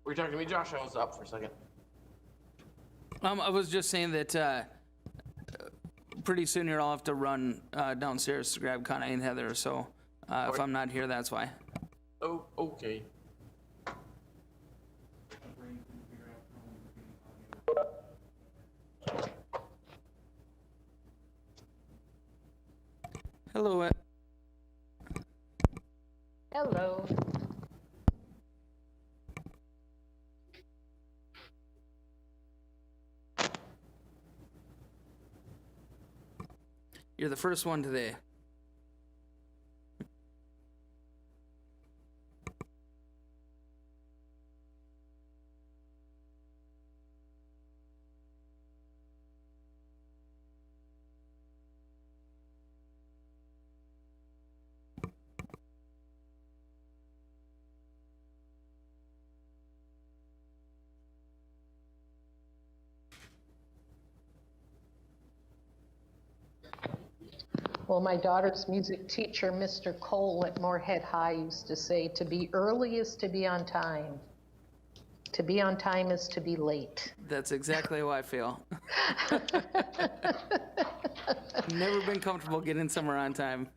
Were you talking to me, Josh? I was up for a second. I was just saying that pretty soon here I'll have to run downstairs to grab Connie and Heather, so if I'm not here, that's why. Oh, okay. Hello. Hello. You're the first one today. Well, my daughter's music teacher, Mr. Cole at Moorhead High, used to say, to be early is to be on time. To be on time is to be late. That's exactly how I feel. Never been comfortable getting somewhere on time.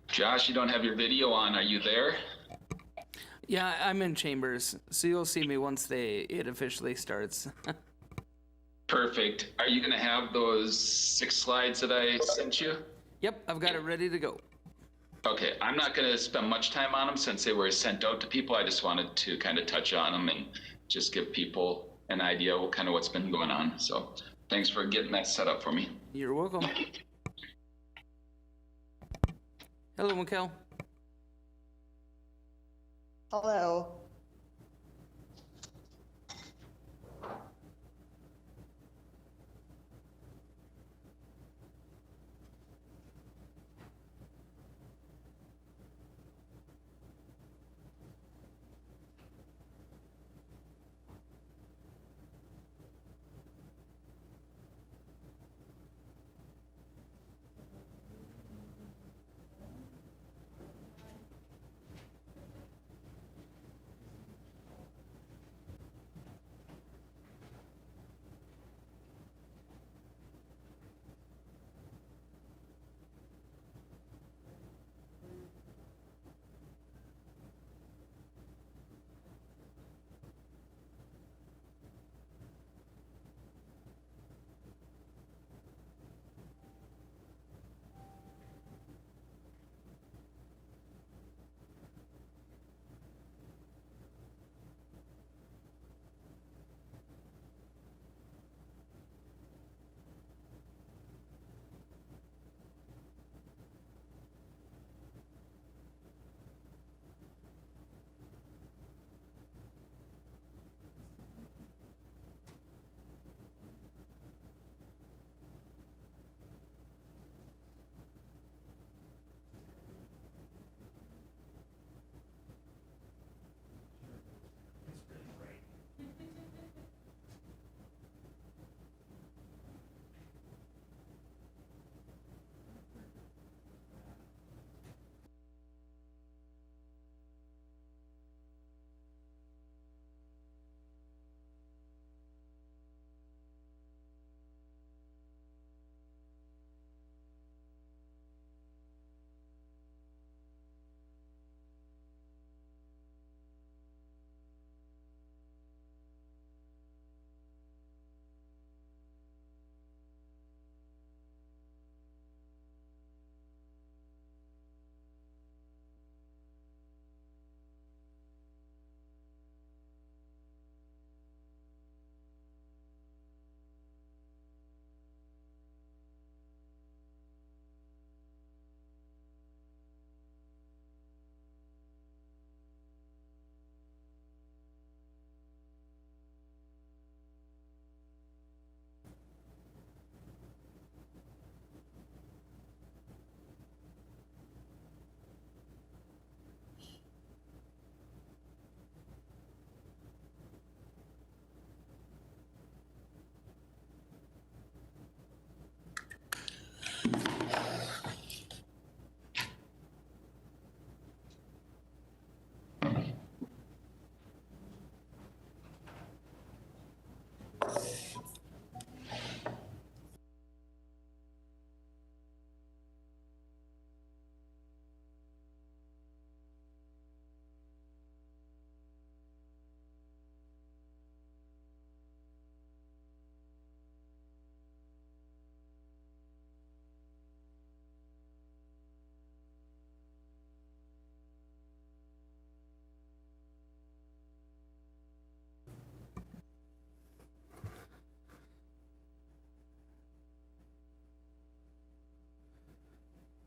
Josh, you don't have your video on. Are you there? Yeah, I'm in chambers, so you'll see me once it officially starts. Perfect. Are you going to have those 6 slides that I sent you? Yep, I've got it ready to go. Okay, I'm not going to spend much time on them since they were sent out to people. I just wanted to kind of touch on them and just give people an idea of kind of what's been going on. So thanks for getting that set up for me. You're welcome. Hello, Mikkel. Hello.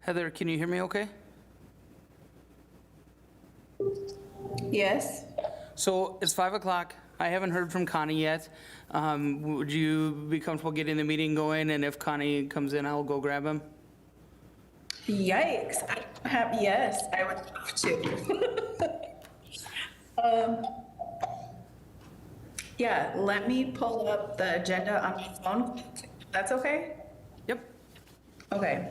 Heather, can you hear me okay? Yes. So it's 5 o'clock. I haven't heard from Connie yet. Would you be comfortable getting the meeting going? And if Connie comes in, I'll go grab him. Yikes. Yes, I would love to. Yeah, let me pull up the agenda on my phone. That's okay? Yep. Okay.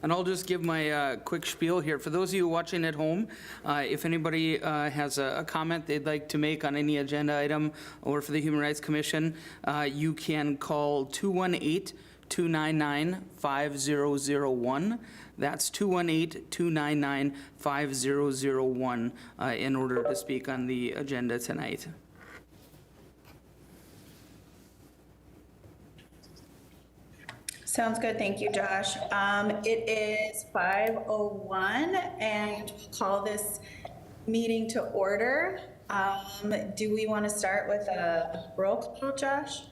And I'll just give my quick spiel here. For those of you watching at home, if anybody has a comment they'd like to make on any agenda item or for the Human Rights Commission, you can call 218-299-5001. That's 218-299-5001 in order to speak on the agenda tonight. Sounds good. Thank you, Josh. It is 5:01 and we'll call this meeting to order. Do we want to start with a roll call, Josh?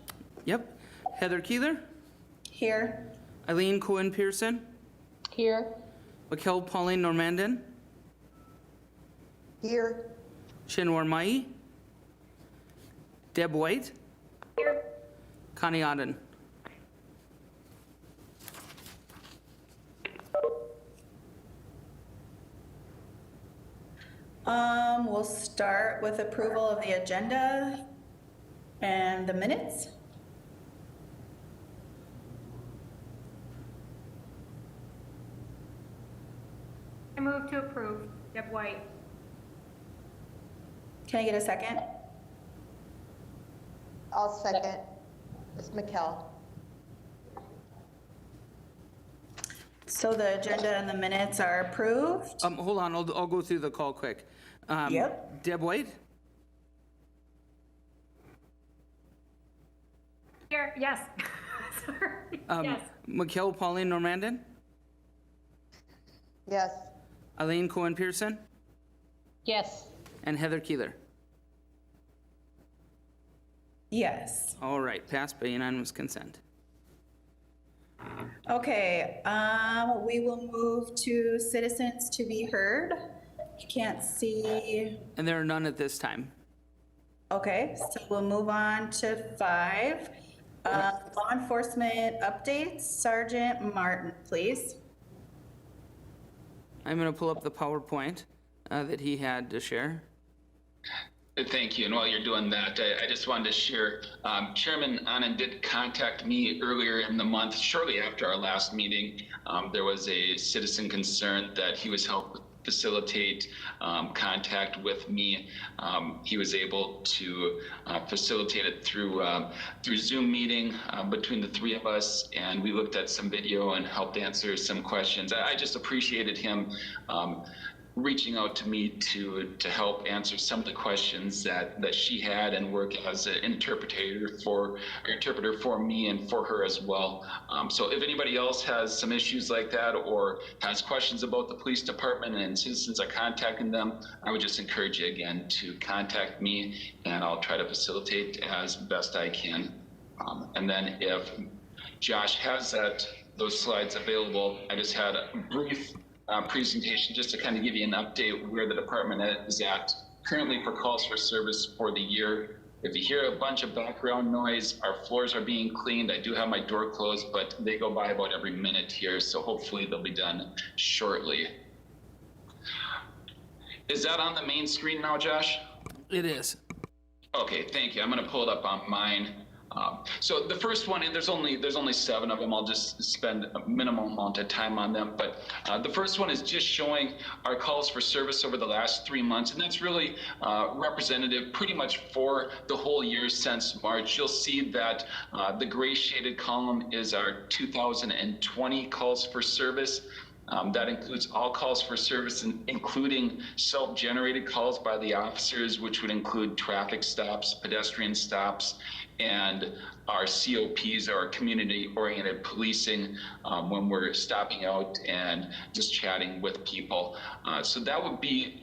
Yep. Heather Keeler, Here. Eileen Cohen-Pearson, Here. Mikkel Pauline Normandin, Here. Shinwar Mai, Deb White, Here. Connie Odden. We'll start with approval of the agenda and the minutes. I move to approve. Deb White. Can I get a second? I'll second. It's McKell. So the agenda and the minutes are approved. Hold on, I'll go through the call quick. Yep. Deb White, Here, yes. Sorry. Yes. Mikkel Pauline Normandin, Yes. Eileen Cohen-Pearson, Yes. and Heather Keeler. Yes. All right, passed by unanimous consent. Okay, we will move to citizens to be heard. Can't see. And there are none at this time. Okay, so we'll move on to 5. Law enforcement updates. Sergeant Martin, please. I'm going to pull up the PowerPoint that he had to share. Thank you. And while you're doing that, I just wanted to share, Chairman Anand did contact me earlier in the month, shortly after our last meeting. There was a citizen concern that he was helped facilitate contact with me. He was able to facilitate it through Zoom meeting between the three of us, and we looked at some video and helped answer some questions. I just appreciated him reaching out to me to help answer some of the questions that she had and work as an interpreter for me and for her as well. So if anybody else has some issues like that or has questions about the police department and citizens are contacting them, I would just encourage you again to contact me and I'll try to facilitate as best I can. And then if Josh has those slides available, I just had a brief presentation just to kind of give you an update where the department is at currently for calls for service for the year. If you hear a bunch of background noise, our floors are being cleaned. I do have my door closed, but they go by about every minute here, so hopefully they'll be done shortly. Is that on the main screen now, Josh? It is. Okay, thank you. I'm going to pull it up on mine. So the first one, and there's only 7 of them. I'll just spend a minimal amount of time on them. But the first one is just showing our calls for service over the last 3 months, and that's really representative pretty much for the whole year since March. You'll see that the gray shaded column is our 2020 calls for service. That includes all calls for service, including self-generated calls by the officers, which would include traffic stops, pedestrian stops, and our COPs, our community-oriented policing, when we're stopping out and just chatting with people. So that would be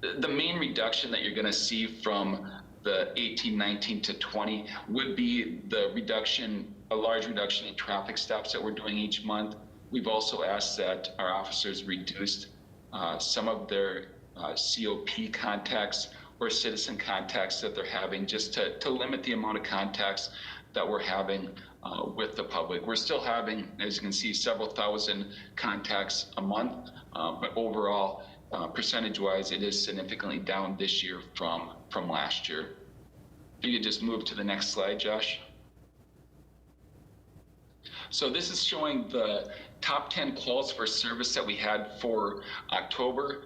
the main reduction that you're going to see from the 18, 19 to 20 would be the reduction, a large reduction in traffic stops that we're doing each month. We've also asked that our officers reduced some of their COP contacts or citizen contacts that they're having, just to limit the amount of contacts that we're having with the public. We're still having, as you can see, several thousand contacts a month, but overall, percentage-wise, it is significantly down this year from last year. If you could just move to the next slide, Josh. So this is showing the top 10 calls for service that we had for October,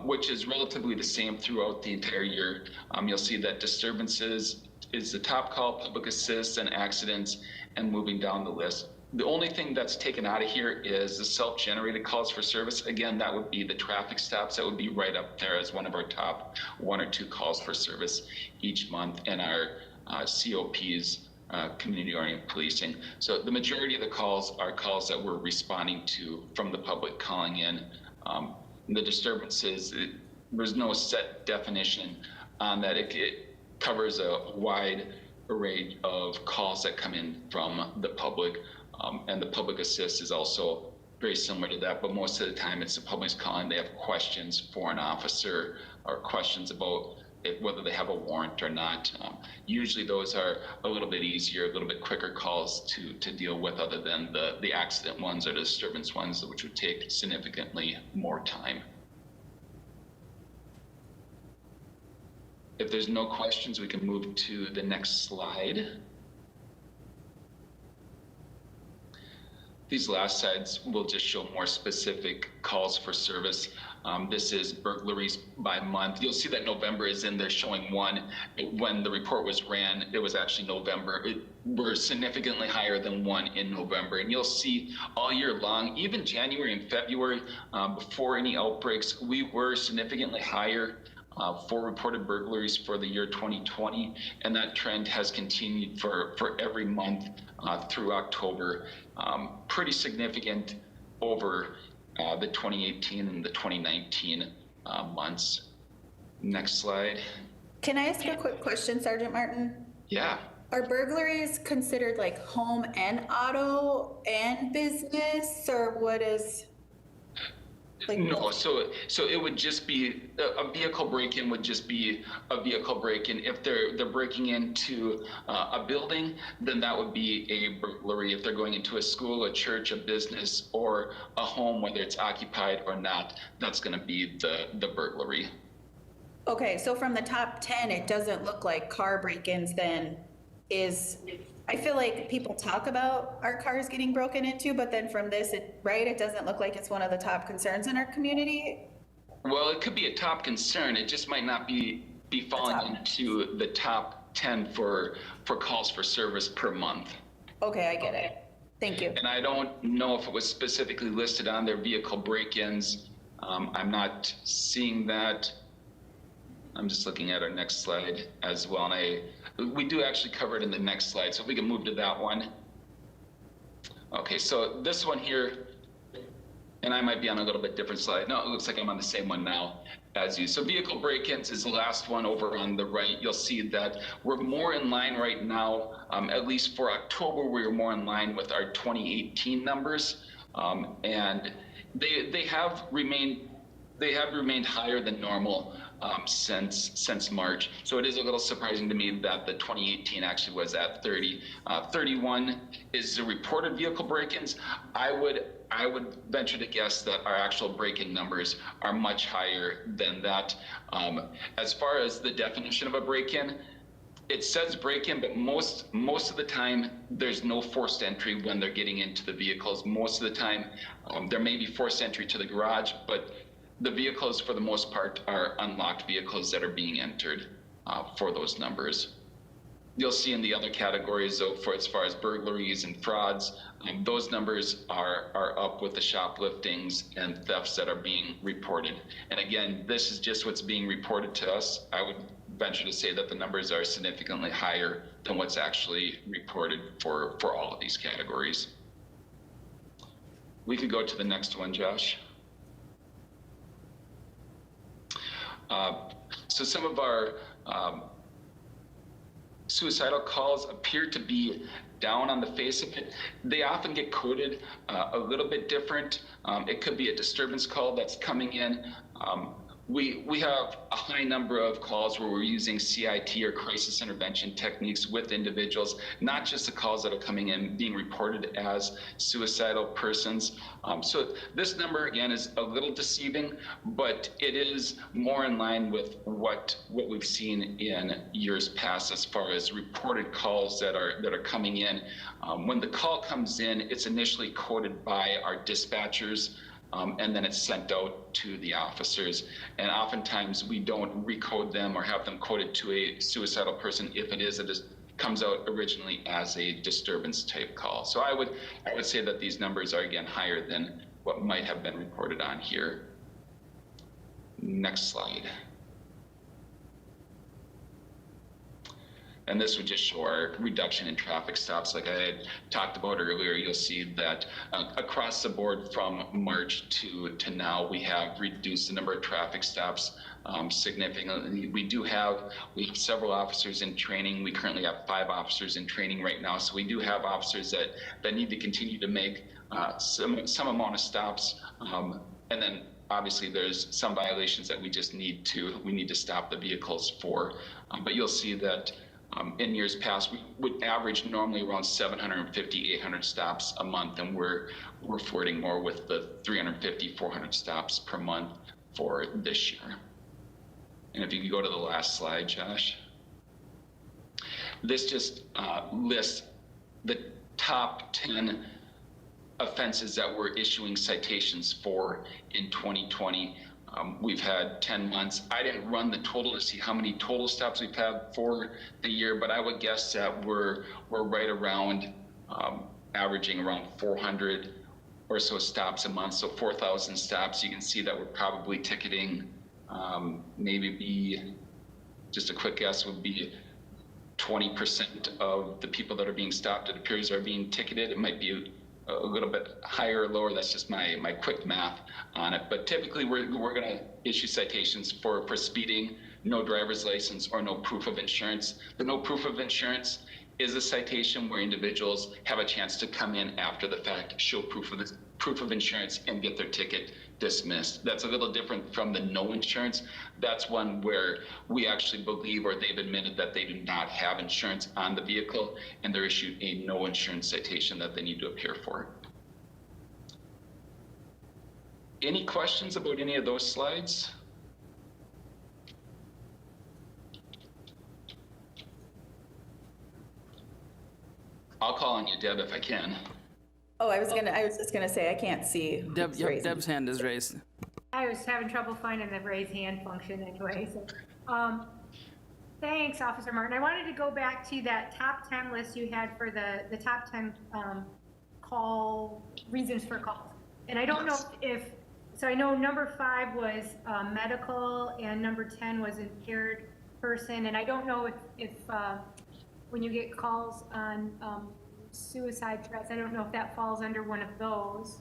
which is relatively the same throughout the entire year. You'll see that disturbances is the top call, public assist, and accidents, and moving down the list. The only thing that's taken out of here is the self-generated calls for service. Again, that would be the traffic stops. That would be right up there as one of our top 1 or 2 calls for service each month, and our COPs, community-oriented policing. So the majority of the calls are calls that we're responding to from the public calling in. The disturbances, there's no set definition on that. It covers a wide array of calls that come in from the public. And the public assist is also very similar to that, but most of the time it's the public's calling. They have questions for an officer or questions about whether they have a warrant or not. Usually those are a little bit easier, a little bit quicker calls to deal with, other than the accident ones or the disturbance ones, which would take significantly more time. If there's no questions, we can move to the next slide. These last slides will just show more specific calls for service. This is burglaries by month. You'll see that November is in there showing 1. When the report was ran, it was actually November. We're significantly higher than 1 in November. And you'll see all year long, even January and February, before any outbreaks, we were significantly higher for reported burglaries for the year 2020. And that trend has continued for every month through October. Pretty significant over the 2018 and the 2019 months. Next slide. Can I ask a quick question, Sergeant Martin? Yeah. Are burglaries considered like home and auto and business, or what is? Like, no, so it would just be a vehicle break-in would just be a vehicle break-in. If they're breaking into a building, then that would be a burglary. If they're going into a school, a church, a business, or a home, whether it's occupied or not, that's going to be the burglary. Okay, so from the top 10, it doesn't look like car break-ins then I feel like people talk about our cars getting broken into, but then from this, it doesn't look like it's one of the top concerns in our community. Well, it could be a top concern. It just might not be falling into the top 10 for calls for service per month. Okay, I get it. Thank you. And I don't know if it was specifically listed on their vehicle break-ins. I'm not seeing that. I'm just looking at our next slide as well, and we do actually cover it in the next slide, so if we can move to that one. Okay, so this one here, and I might be on a little bit different slide. No, it looks like I'm on the same one now as you. So vehicle break-ins is the last one over on the right. You'll see that we're more in line right now, at least for October, we're more in line with our 2018 numbers, and they have remained higher than normal since March. So it is a little surprising to me that the 2018 actually was at 30. 31 is the reported vehicle break-ins. I would venture to guess that our actual break-in numbers are much higher than that. As far as the definition of a break-in, it says break-in, but most of the time there's no forced entry when they're getting into the vehicles. Most of the time there may be forced entry to the garage, but the vehicles, for the most part, are unlocked vehicles that are being entered for those numbers. You'll see in the other categories, though, for as far as burglaries and frauds, those numbers are up with the shopliftings and thefts that are being reported. And again, this is just what's being reported to us. I would venture to say that the numbers are significantly higher than what's actually reported for all of these categories. We could go to the next one, Josh. So some of our suicidal calls appear to be down on the face of it. They often get coded a little bit different. It could be a disturbance call that's coming in. We have a high number of calls where we're using CIT or crisis intervention techniques with individuals, not just the calls that are coming in being reported as suicidal persons. So this number again is a little deceiving, but it is more in line with what we've seen in years past as far as reported calls that are coming in. When the call comes in, it's initially coded by our dispatchers. And then it's sent out to the officers. And oftentimes we don't recode them or have them coded to a suicidal person if it comes out originally as a disturbance type call. So I would say that these numbers are again higher than what might have been reported on here. Next slide. And this would just show our reduction in traffic stops. Like I had talked about earlier, you'll see that across the board from March to now, we have reduced the number of traffic stops significantly. We have several officers in training. We currently have 5 officers in training right now. So we do have officers that need to continue to make some amount of stops. And then obviously there's some violations that we need to stop the vehicles for. But you'll see that in years past, we would average normally around 750, 800 stops a month, and we're flirting more with the 350, 400 stops per month for this year. And if you could go to the last slide, Josh. This just lists the top 10 offenses that we're issuing citations for in 2020. We've had 10 months. I didn't run the total to see how many total stops we've had for the year, but I would guess that we're right around averaging around 400 or so stops a month. So 4,000 stops. You can see that we're probably ticketing just a quick guess would be 20% of the people that are being stopped, it appears, are being ticketed. It might be a little bit higher or lower. That's just my quick math on it. But typically we're going to issue citations for speeding, no driver's license, or no proof of insurance. The no proof of insurance is a citation where individuals have a chance to come in after the fact, show proof of insurance, and get their ticket dismissed. That's a little different from the no insurance. That's one where we actually believe, or they've admitted that they do not have insurance on the vehicle, and they're issued a no insurance citation that they need to appear for. Any questions about any of those slides? I'll call on you, Deb, if I can. Oh, I was just gonna say, I can't see. Deb's hand is raised. I was having trouble finding the raise hand function anyway. So, thanks, Officer Martin. I wanted to go back to that top 10 list you had for the top 10 reasons for calls. And I don't know so I know number 5 was medical and number 10 was impaired person. And I don't know if when you get calls on suicide threats, I don't know if that falls under one of those.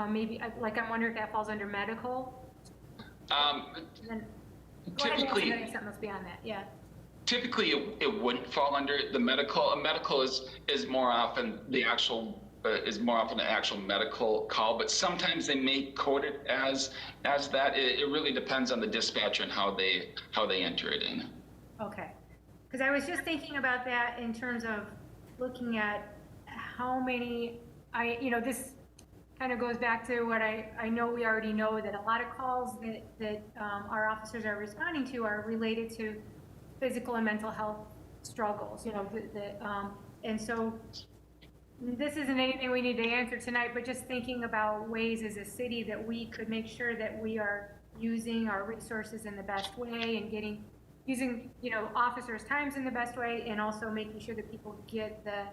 Maybe, I'm wondering if that falls under medical. Typically, something else beyond that, yeah. Typically, it wouldn't fall under the medical. A medical is more often an actual medical call, but sometimes they may code it as that. It really depends on the dispatcher and how they enter it in. Okay, because I was just thinking about that in terms of looking at how many, this kind of goes back to what I know we already know, that a lot of calls that our officers are responding to are related to physical and mental health struggles, and so this isn't anything we need to answer tonight, but just thinking about ways as a city that we could make sure that we are using our resources in the best way and using officers' times in the best way, and also making sure that people get the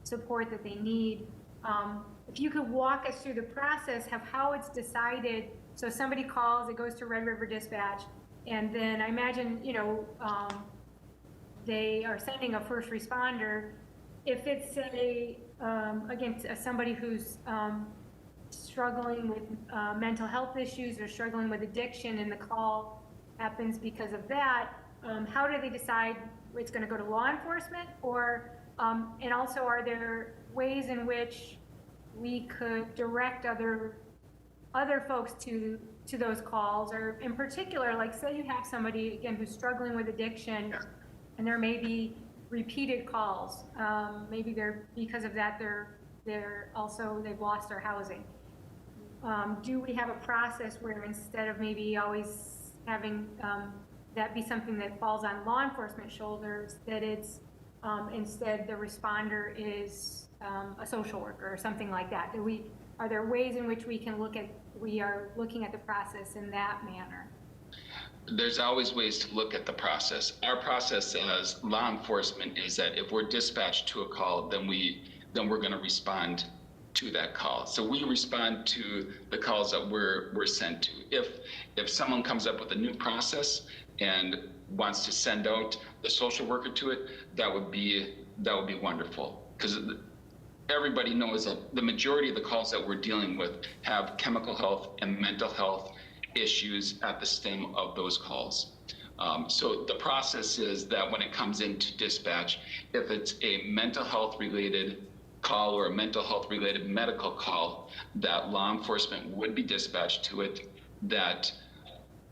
support that they need. If you could walk us through the process of how it's decided. So somebody calls, it goes to Red River Dispatch, and then I imagine, they are sending a first responder. If it's somebody who's struggling with mental health issues or struggling with addiction, and the call happens because of that, how do they decide it's going to go to law enforcement, or, and also are there ways in which we could direct other folks to those calls, or in particular, like say you have somebody, again, who's struggling with addiction, and there may be repeated calls. Maybe because of that, they've lost their housing. Do we have a process where instead of maybe always having that be something that falls on law enforcement shoulders, that it's instead the responder is a social worker or something like that? Are there ways in which we are looking at the process in that manner? There's always ways to look at the process. Our process as law enforcement is that if we're dispatched to a call, then we're going to respond to that call. So we respond to the calls that we're sent to. If someone comes up with a new process and wants to send out the social worker to it, that would be wonderful, because everybody knows that the majority of the calls that we're dealing with have chemical health and mental health issues at the stem of those calls. So the process is that when it comes into dispatch, if it's a mental health related call or a mental health related medical call, that law enforcement would be dispatched to it, that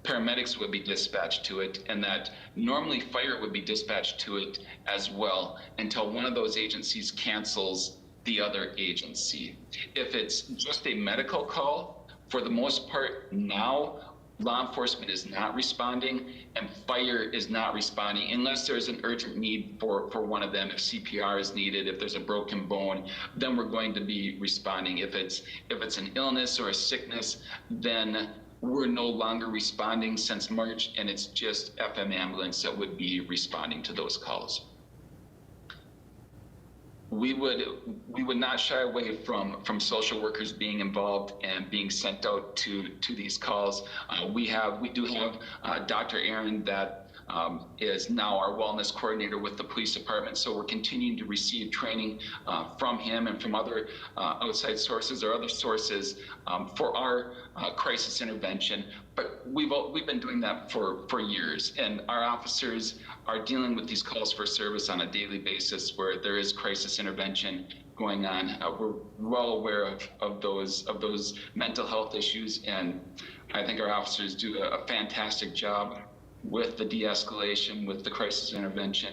paramedics would be dispatched to it, and that normally fire would be dispatched to it as well, until one of those agencies cancels the other agency. If it's just a medical call, for the most part now, law enforcement is not responding and fire is not responding unless there's an urgent need for one of them. If CPR is needed, if there's a broken bone, then we're going to be responding. If it's an illness or a sickness, then we're no longer responding since March, and it's just FM ambulance that would be responding to those calls. We would not shy away from social workers being involved and being sent out to these calls. We do have Dr. Aaron that is now our wellness coordinator with the police department. So we're continuing to receive training from him and from other outside sources or other sources for our crisis intervention. But we've been doing that for years, and our officers are dealing with these calls for service on a daily basis where there is crisis intervention going on. We're well aware of those mental health issues, and I think our officers do a fantastic job with the de-escalation, with the crisis intervention.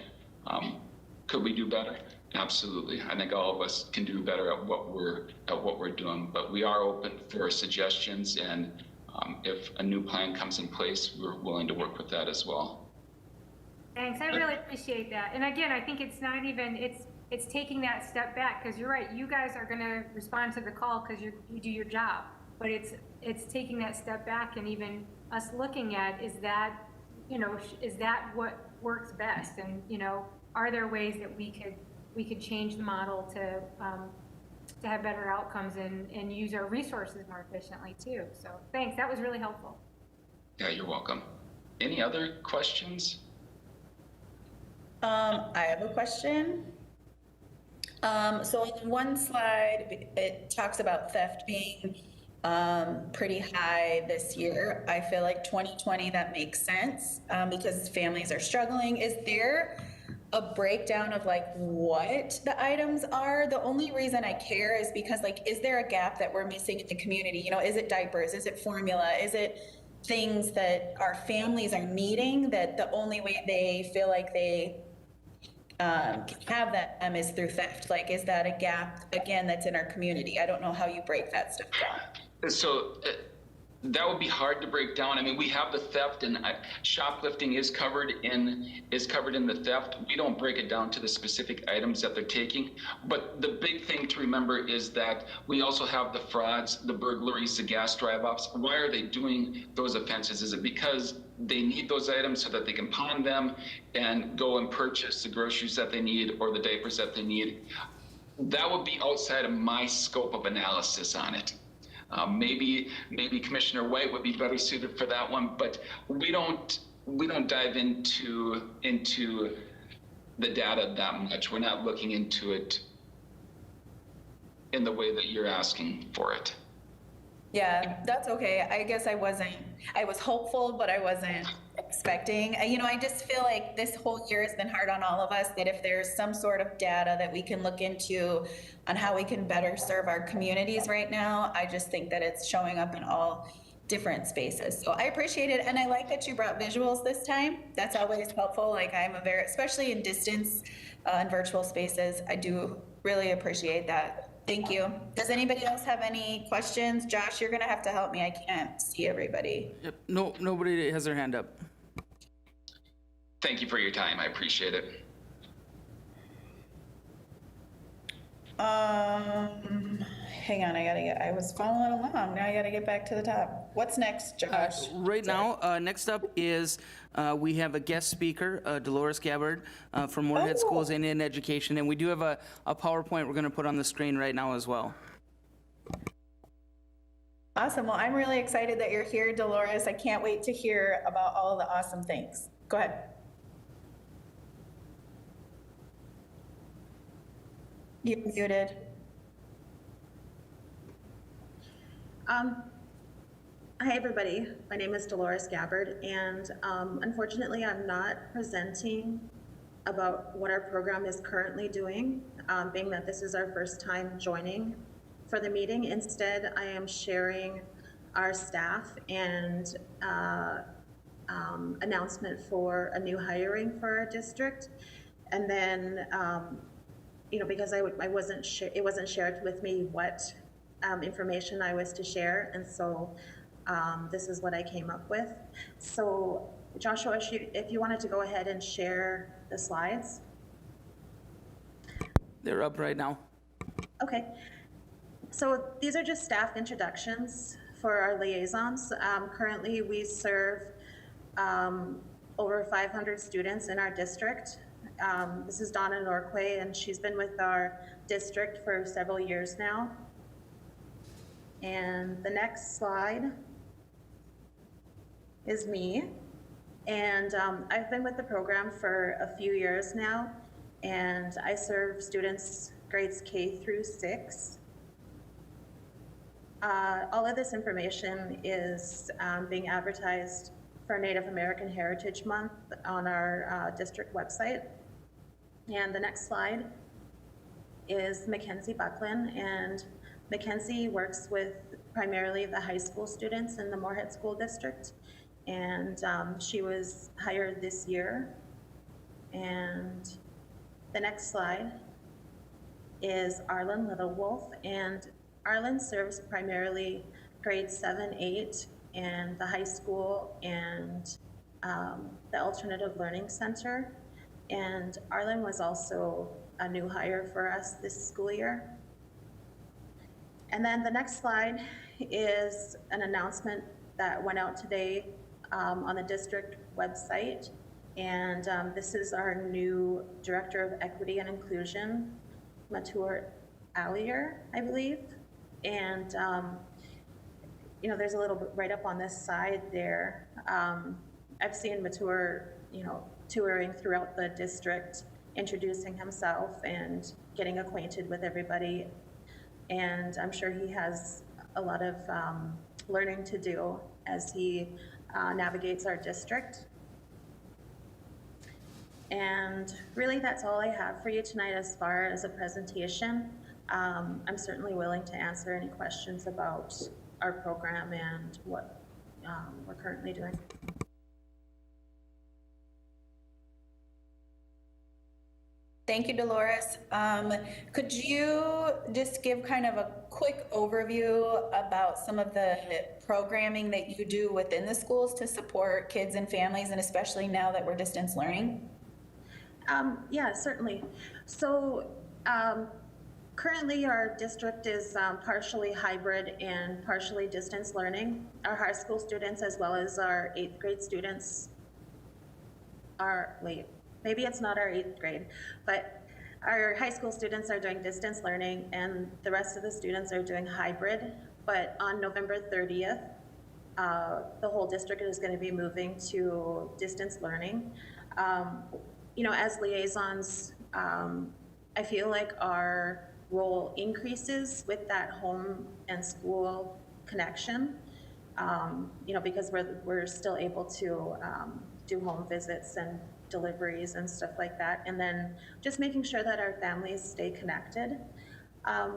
Could we do better? Absolutely. I think all of us can do better at what we're doing, but we are open for suggestions, and if a new plan comes in place, we're willing to work with that as well. Thanks, I really appreciate that. And again, I think it's not even, it's taking that step back, because you're right, you guys are gonna respond to the call because you do your job, but it's taking that step back, and even us looking at, is that what works best? And, are there ways that we could change the model to have better outcomes and use our resources more efficiently too? So thanks, that was really helpful. Yeah, you're welcome. Any other questions? I have a question. So on one slide, it talks about theft being pretty high this year. I feel like 2020, that makes sense because families are struggling. Is there a breakdown of like what the items are? The only reason I care is because, like, is there a gap that we're missing in the community? Is it diapers? Is it formula? Is it things that our families are needing that the only way they feel like they have them is through theft? Like, is that a gap, again, that's in our community? I don't know how you break that stuff down. So that would be hard to break down. I mean, we have the theft, and shoplifting is covered in the theft. We don't break it down to the specific items that they're taking. But the big thing to remember is that we also have the frauds, the burglaries, the gas drive-offs. Why are they doing those offenses? Is it because they need those items so that they can pawn them and go and purchase the groceries that they need or the diapers that they need? That would be outside of my scope of analysis on it. Maybe Commissioner White would be better suited for that one, but we don't dive into the data that much. We're not looking into it in the way that you're asking for it. Yeah, that's okay. I guess I was hopeful, but I wasn't expecting. I just feel like this whole year has been hard on all of us, that if there's some sort of data that we can look into on how we can better serve our communities right now, I just think that it's showing up in all different spaces. So I appreciate it. And I like that you brought visuals this time. That's always helpful. Like especially in distance and virtual spaces, I do really appreciate that. Thank you. Does anybody else have any questions? Josh, you're gonna have to help me. I can't see everybody. Yep, no, nobody has their hand up. Thank you for your time. I appreciate it. Hang on, I was following along. Now I gotta get back to the top. What's next, Josh? Right now, next up is, we have a guest speaker, Dolores Gabbard, from Moorhead Schools and in Education, and we do have a PowerPoint we're gonna put on the screen right now as well. Awesome. Well, I'm really excited that you're here, Dolores. I can't wait to hear about all the awesome things. Go ahead. You're muted. Hi, everybody. My name is Dolores Gabbard, and unfortunately, I'm not presenting about what our program is currently doing, being that this is our first time joining for the meeting. Instead, I am sharing our staff and announcement for a new hiring for our district. And then, because it wasn't shared with me what information I was to share, and so this is what I came up with. So Joshua, if you wanted to go ahead and share the slides. They're up right now. Okay. So these are just staff introductions for our liaisons. Currently, we serve over 500 students in our district. This is Donna Norquay, and she's been with our district for several years now. And the next slide is me. And I've been with the program for a few years now, and I serve students grades K through 6. All of this information is being advertised for Native American Heritage Month on our district website. And the next slide is Mackenzie Buckland, and Mackenzie works with primarily the high school students in the Moorhead School District, and she was hired this year. And the next slide is Arlen Littlewolf, and Arlen serves primarily grades 7, 8, and the high school and the Alternative Learning Center. And Arlen was also a new hire for us this school year. And then the next slide is an announcement that went out today on the district website. And this is our new Director of Equity and Inclusion, Matur Allier, I believe. And, there's a little bit right up on this side there. I've seen Matur, touring throughout the district, introducing himself and getting acquainted with everybody. And I'm sure he has a lot of learning to do as he navigates our district. And really, that's all I have for you tonight as far as a presentation. I'm certainly willing to answer any questions about our program and what we're currently doing. Thank you, Dolores. Could you just give kind of a quick overview about some of the programming that you do within the schools to support kids and families, and especially now that we're distance learning? Yeah, certainly. So currently our district is partially hybrid and partially distance learning. Our high school students as well as our 8th grade students are, maybe it's not our 8th grade, but our high school students are doing distance learning and the rest of the students are doing hybrid. But on November 30th, the whole district is going to be moving to distance learning. As liaisons, I feel like our role increases with that home and school connection, because we're still able to do home visits and deliveries and stuff like that. And then just making sure that our families stay connected.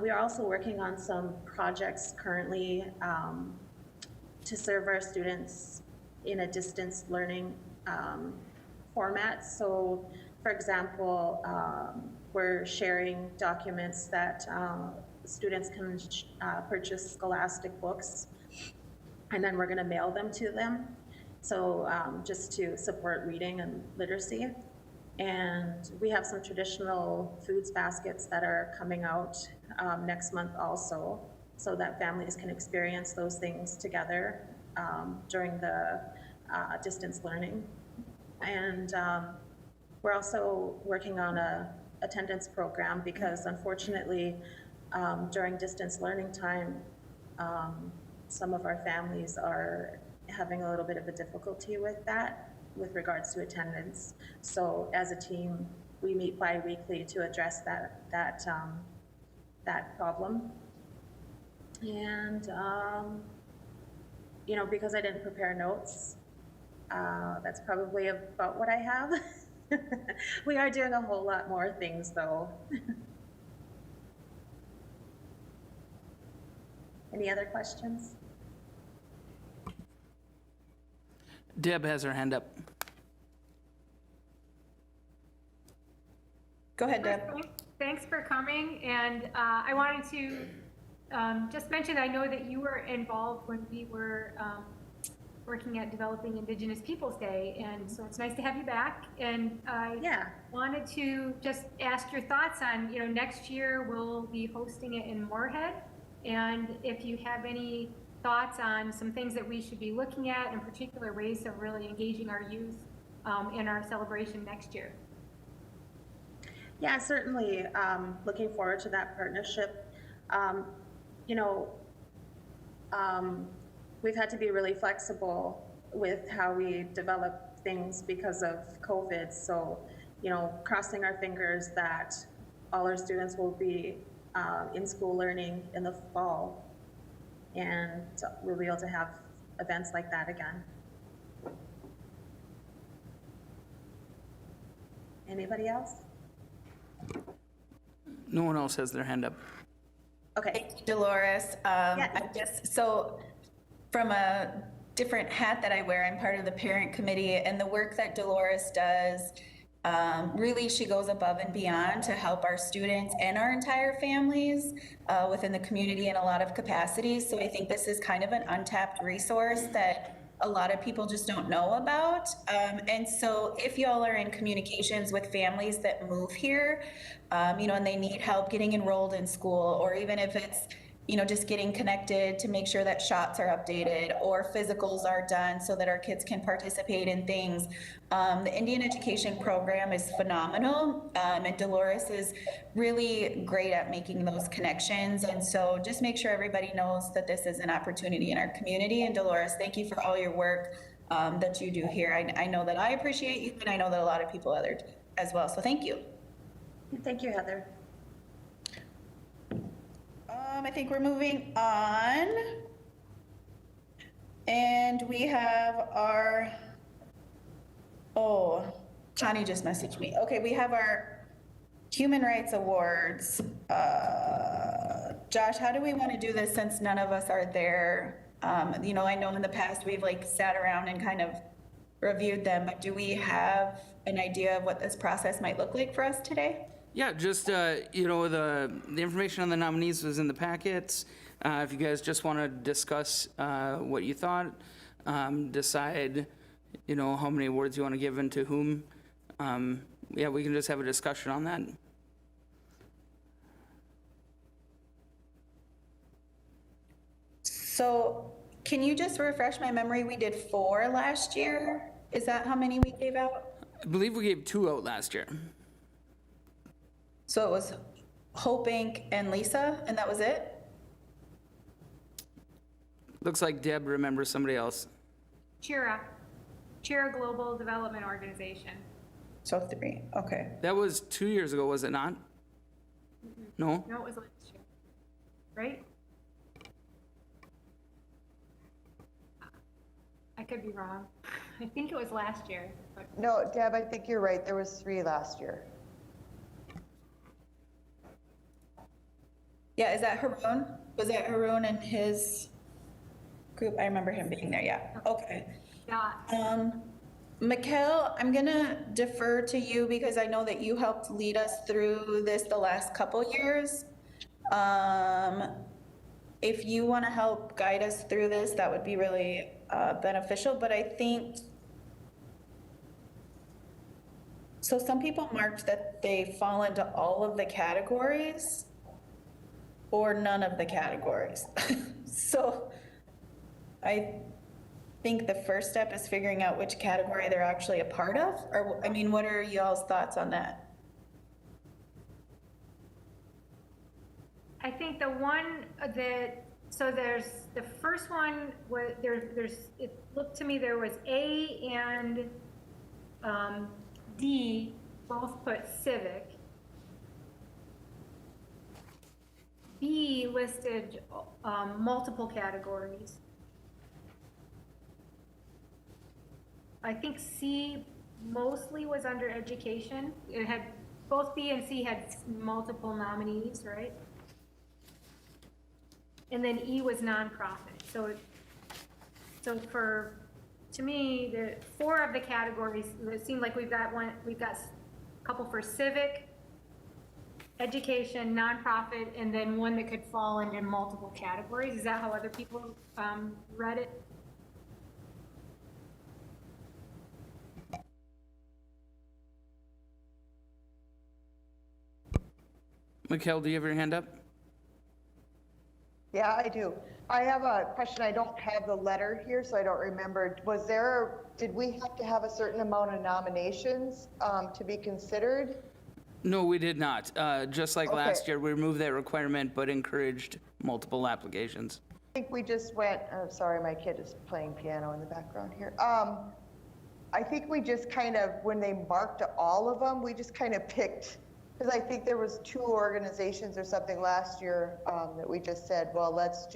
We are also working on some projects currently to serve our students in a distance learning format. So, for example, we're sharing documents that students can purchase scholastic books, and then we're going to mail them to them. So just to support reading and literacy. And we have some traditional foods baskets that are coming out next month also, so that families can experience those things together during the distance learning. And we're also working on a attendance program because unfortunately during distance learning time, some of our families are having a little bit of a difficulty with that with regards to attendance. So as a team, we meet bi-weekly to address that problem. And because I didn't prepare notes, that's probably about what I have. We are doing a whole lot more things though. Any other questions? Deb has her hand up. Go ahead, Deb. Thanks for coming, and I wanted to just mention, I know that you were involved when we were working at developing Indigenous Peoples Day, and so it's nice to have you back. And I wanted to just ask your thoughts on, next year we'll be hosting it in Moorhead, and if you have any thoughts on some things that we should be looking at, in particular ways of really engaging our youth in our celebration next year. Yeah, certainly. Looking forward to that partnership. We've had to be really flexible with how we develop things because of COVID. So, crossing our fingers that all our students will be in school learning in the fall, and we'll be able to have events like that again. Anybody else? No one else has their hand up. Okay. Dolores, Yeah. so from a different hat that I wear, I'm part of the parent committee, and the work that Dolores does, really she goes above and beyond to help our students and our entire families within the community in a lot of capacities. So I think this is kind of an untapped resource that a lot of people just don't know about. And so if y'all are in communications with families that move here, and they need help getting enrolled in school, or even if it's, just getting connected to make sure that shots are updated or physicals are done so that our kids can participate in things. The Indian Education Program is phenomenal, and Dolores is really great at making those connections. And so just make sure everybody knows that this is an opportunity in our community. And Dolores, thank you for all your work that you do here. I know that I appreciate you, and I know that a lot of people other as well. So thank you. Thank you, Heather. I think we're moving on. And we have our, Johnny just messaged me. Okay, we have our Human Rights Awards. Josh, how do we want to do this since none of us are there? I know in the past we've sat around and kind of reviewed them, but do we have an idea of what this process might look like for us today? Yeah, just, the information on the nominees was in the packets. If you guys just want to discuss what you thought, decide, how many awards you want to give and to whom, we can just have a discussion on that. So can you just refresh my memory? We did 4 last year. Is that how many we gave out? I believe we gave 2 out last year. So it was Hope Inc. and Lisa, and that was it? Looks like Deb remembers somebody else. Cheer Global Development Organization. So 3, okay. That was 2 years ago, was it not? No? No, it was last year, right? could be wrong. I think it was last year, but No, Deb, I think you're right. There was 3 last year. Yeah, is that Haroon? Was that Haroon and his group? I remember him being there, yeah. Okay. yeah. Mikkel, I'm gonna defer to you because I know that you helped lead us through this the last couple years. If you want to help guide us through this, that would be really beneficial, but I think, so some people marked that they fall into all of the categories or none of the categories. So I think the first step is figuring out which category they're actually a part of, or, I mean, what are y'all's thoughts on that? I think the one that, so there's, the first one was, there's, it looked to me there was A and D both put civic. B listed multiple categories. I think C mostly was under education. It had, both B and C had multiple nominees, right? And then E was nonprofit. So for, to me, the 4 of the categories, it seemed like we've got a couple for civic, education, nonprofit, and then one that could fall into multiple categories. Is that how other people read it? Mikkel, do you have your hand up? Yeah, I do. I have a question. I don't have the letter here, so I don't remember. Did we have to have a certain amount of nominations to be considered? No, we did not. Just like Okay. last year, we removed that requirement, but encouraged multiple applications. I think we just went, oh, sorry, my kid is playing piano in the background here. I think we just kind of, when they marked all of them, we just kind of picked, because I think there was 2 organizations or something last year that we just said, well, let's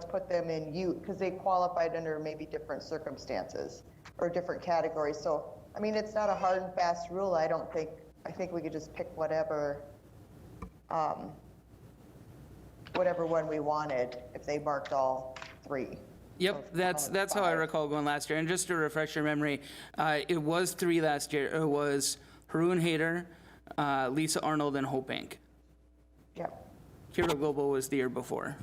put them in youth, because they qualified under maybe different circumstances or different categories. So, I mean, it's not a hard and fast rule, I don't think. I think we could just pick whatever one we wanted if they marked all 3. Yep, that's how I recall going last year. And just to refresh your memory, it was 3 last year. It was Haroon Hader, Lisa Arnold, and Hope Inc. Yep. Hero Global was the year before.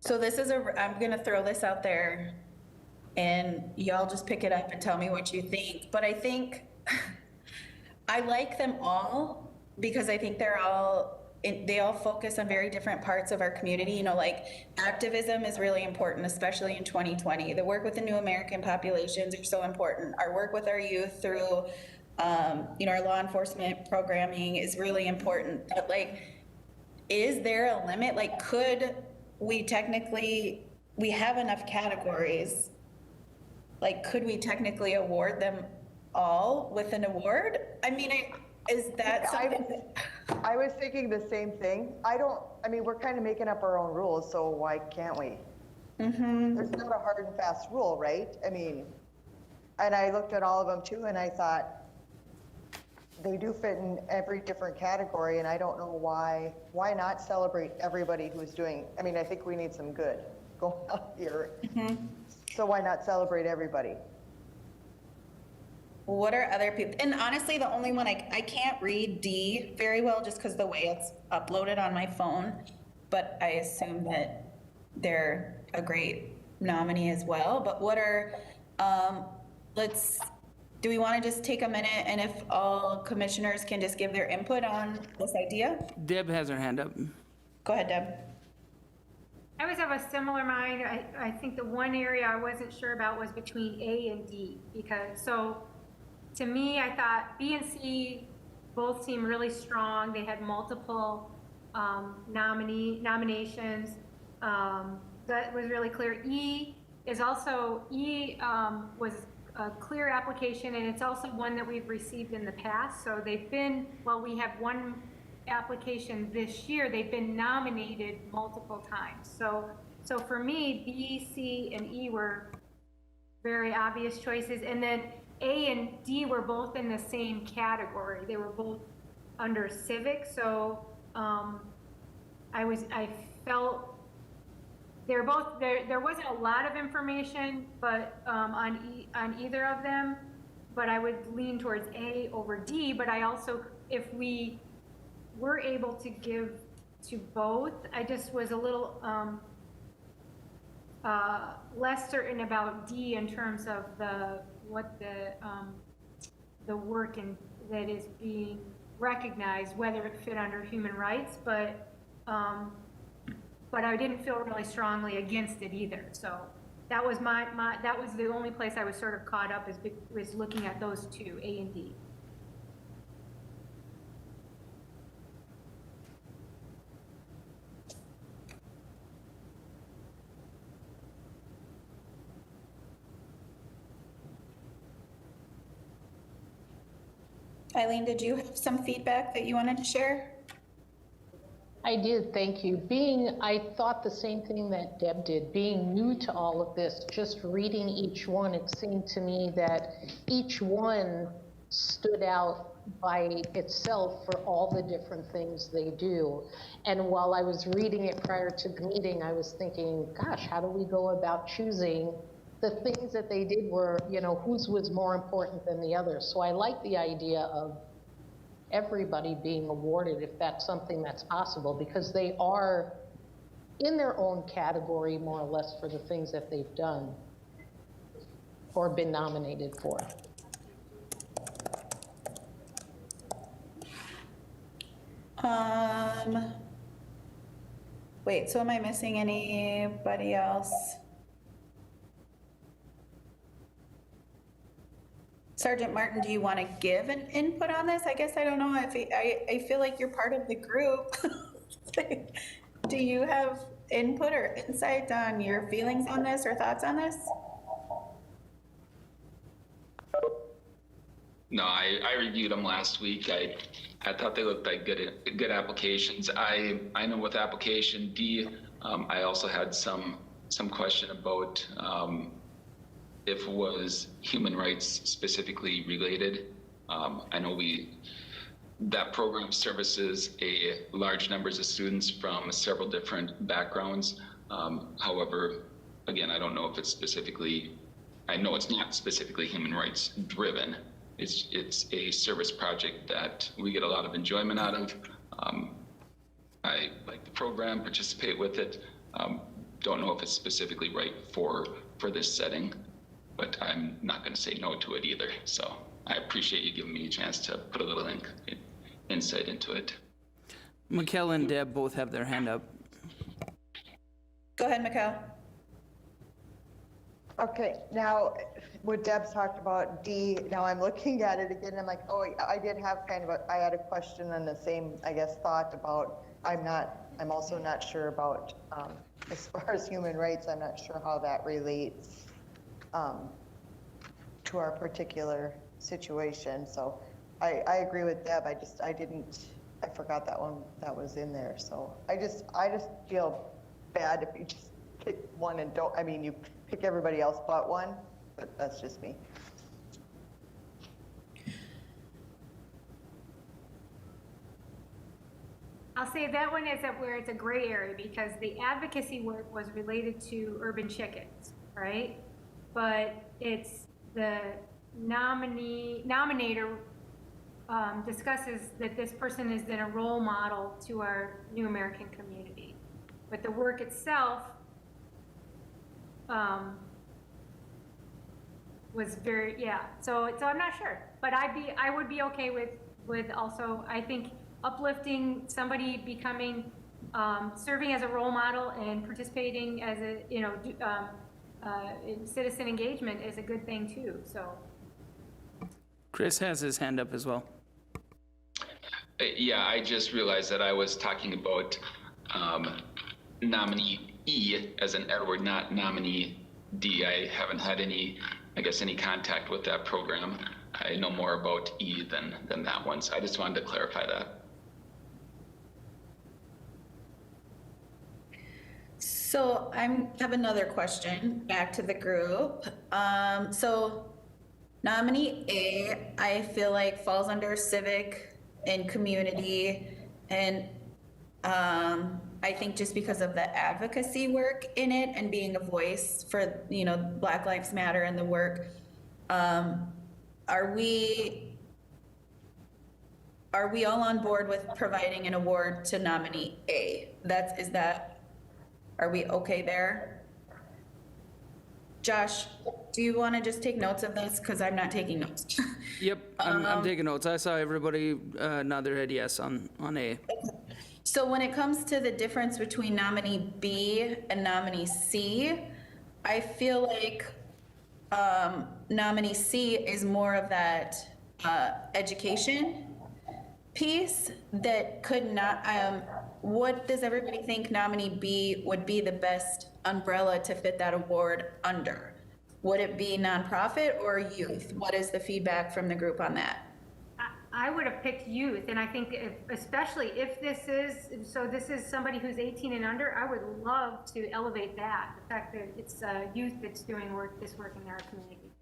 So this is I'm gonna throw this out there and y'all just pick it up and tell me what you think. But I think, I like them all because I think they all focus on very different parts of our community. You know, like activism is really important, especially in 2020. The work with the new American populations are so important. Our work with our youth through, our law enforcement programming is really important. But like, is there a limit? Like, could we have enough categories? Like, could we technically award them all with an award? I mean, is that something? I was thinking the same thing. We're kind of making up our own rules, so why can't we? Mm-hmm. There's not a hard and fast rule, right? I mean, and I looked at all of them too, and I thought, they do fit in every different category, and I don't know why not celebrate everybody who's doing, I think we need some good going on here. Mm-hmm. So why not celebrate everybody? What are other people, and honestly, the only one I can't read D very well just because the way it's uploaded on my phone, but I assume that they're a great nominee as well. But what are, do we want to just take a minute and if all commissioners can just give their input on this idea? Deb has her hand up. Go ahead, Deb. I always have a similar mind. I think the one area I wasn't sure about was between A and D, because, so to me, I thought B and C both seemed really strong. They had multiple nominations. That was really clear. E was a clear application, and it's also one that we've received in the past. So they've been, well, we have one application this year, they've been nominated multiple times. So for me, B, C, and E were very obvious choices. And then A and D were both in the same category. They were both under civic. So I felt they're both there wasn't a lot of information, but on either of them, but I would lean towards A over D. But I also, if we were able to give to both, I just was a little less certain about D in terms of what the work that is being recognized, whether it fit under human rights, but I didn't feel really strongly against it either. So that was that was the only place I was sort of caught up, was looking at those two, A and D. Eileen, did you have some feedback that you wanted to share? I did, thank you. I thought the same thing that Deb did. Being new to all of this, just reading each one, it seemed to me that each one stood out by itself for all the different things they do. And while I was reading it prior to the meeting, I was thinking, gosh, how do we go about choosing the things that they did? Were, whose was more important than the other? So I like the idea of everybody being awarded, if that's something that's possible, because they are in their own category, more or less, for the things that they've done or been nominated for. Wait, so am I missing anybody else? Sergeant Martin, do you want to give an input on this? I guess I don't know if I feel like you're part of the group. Do you have input or insight on your feelings on this or thoughts on this? No, I reviewed them last week. I thought they looked like good applications. I know with application D, I also had some question about if it was human rights specifically related. I know that program services a large numbers of students from several different backgrounds. However, again, I don't know if it's specifically, I know it's not specifically human rights driven. It's a service project that we get a lot of enjoyment out of. I like the program, participate with it. Don't know if it's specifically right for this setting, but I'm not going to say no to it either. So I appreciate you giving me a chance to put a little insight into it. Mikkel and Deb both have their hand up. Go ahead, Mikkel. Okay, now what Deb's talked about D, now I'm looking at it again, I'm like, oh, I did have I had a question on the same, I guess, thought about, I'm also not sure about, as far as human rights, I'm not sure how that relates to our particular situation. So I agree with Deb, I forgot that one that was in there. So I just feel bad if you just pick one and you pick everybody else but one, but that's just me. I'll say that one is where it's a gray area, because the advocacy work was related to urban chickens, right? But it's the nominator discusses that this person has been a role model to our New American community. But the work itself was very, so I'm not sure, but I would be okay with also, I think, uplifting somebody becoming, serving as a role model and participating as a, in citizen engagement is a good thing too, so. Chris has his hand up as well. Yeah, I just realized that I was talking about nominee E as in Edward, not nominee D. I haven't had any I guess, any contact with that program. I know more about E than that one, so I just wanted to clarify that. So have another question back to the group. So nominee A, I feel like falls under civic and community, and I think just because of the advocacy work in it and being a voice for, you know, Black Lives Matter and the work, are we all on board with providing an award to nominee A? Are we okay there? Josh, do you want to just take notes of this? Because I'm not taking notes. Yep, I'm taking notes. I saw everybody nod their head yes on A. So when it comes to the difference between nominee B and nominee C, I feel like nominee C is more of that education piece that could not, what does everybody think nominee B would be the best umbrella to fit that award under? Would it be nonprofit or youth? What is the feedback from the group on that? I would have picked youth, and I think especially if this is somebody who's 18 and under, I would love to elevate that, the fact that it's youth that's doing this work in our community.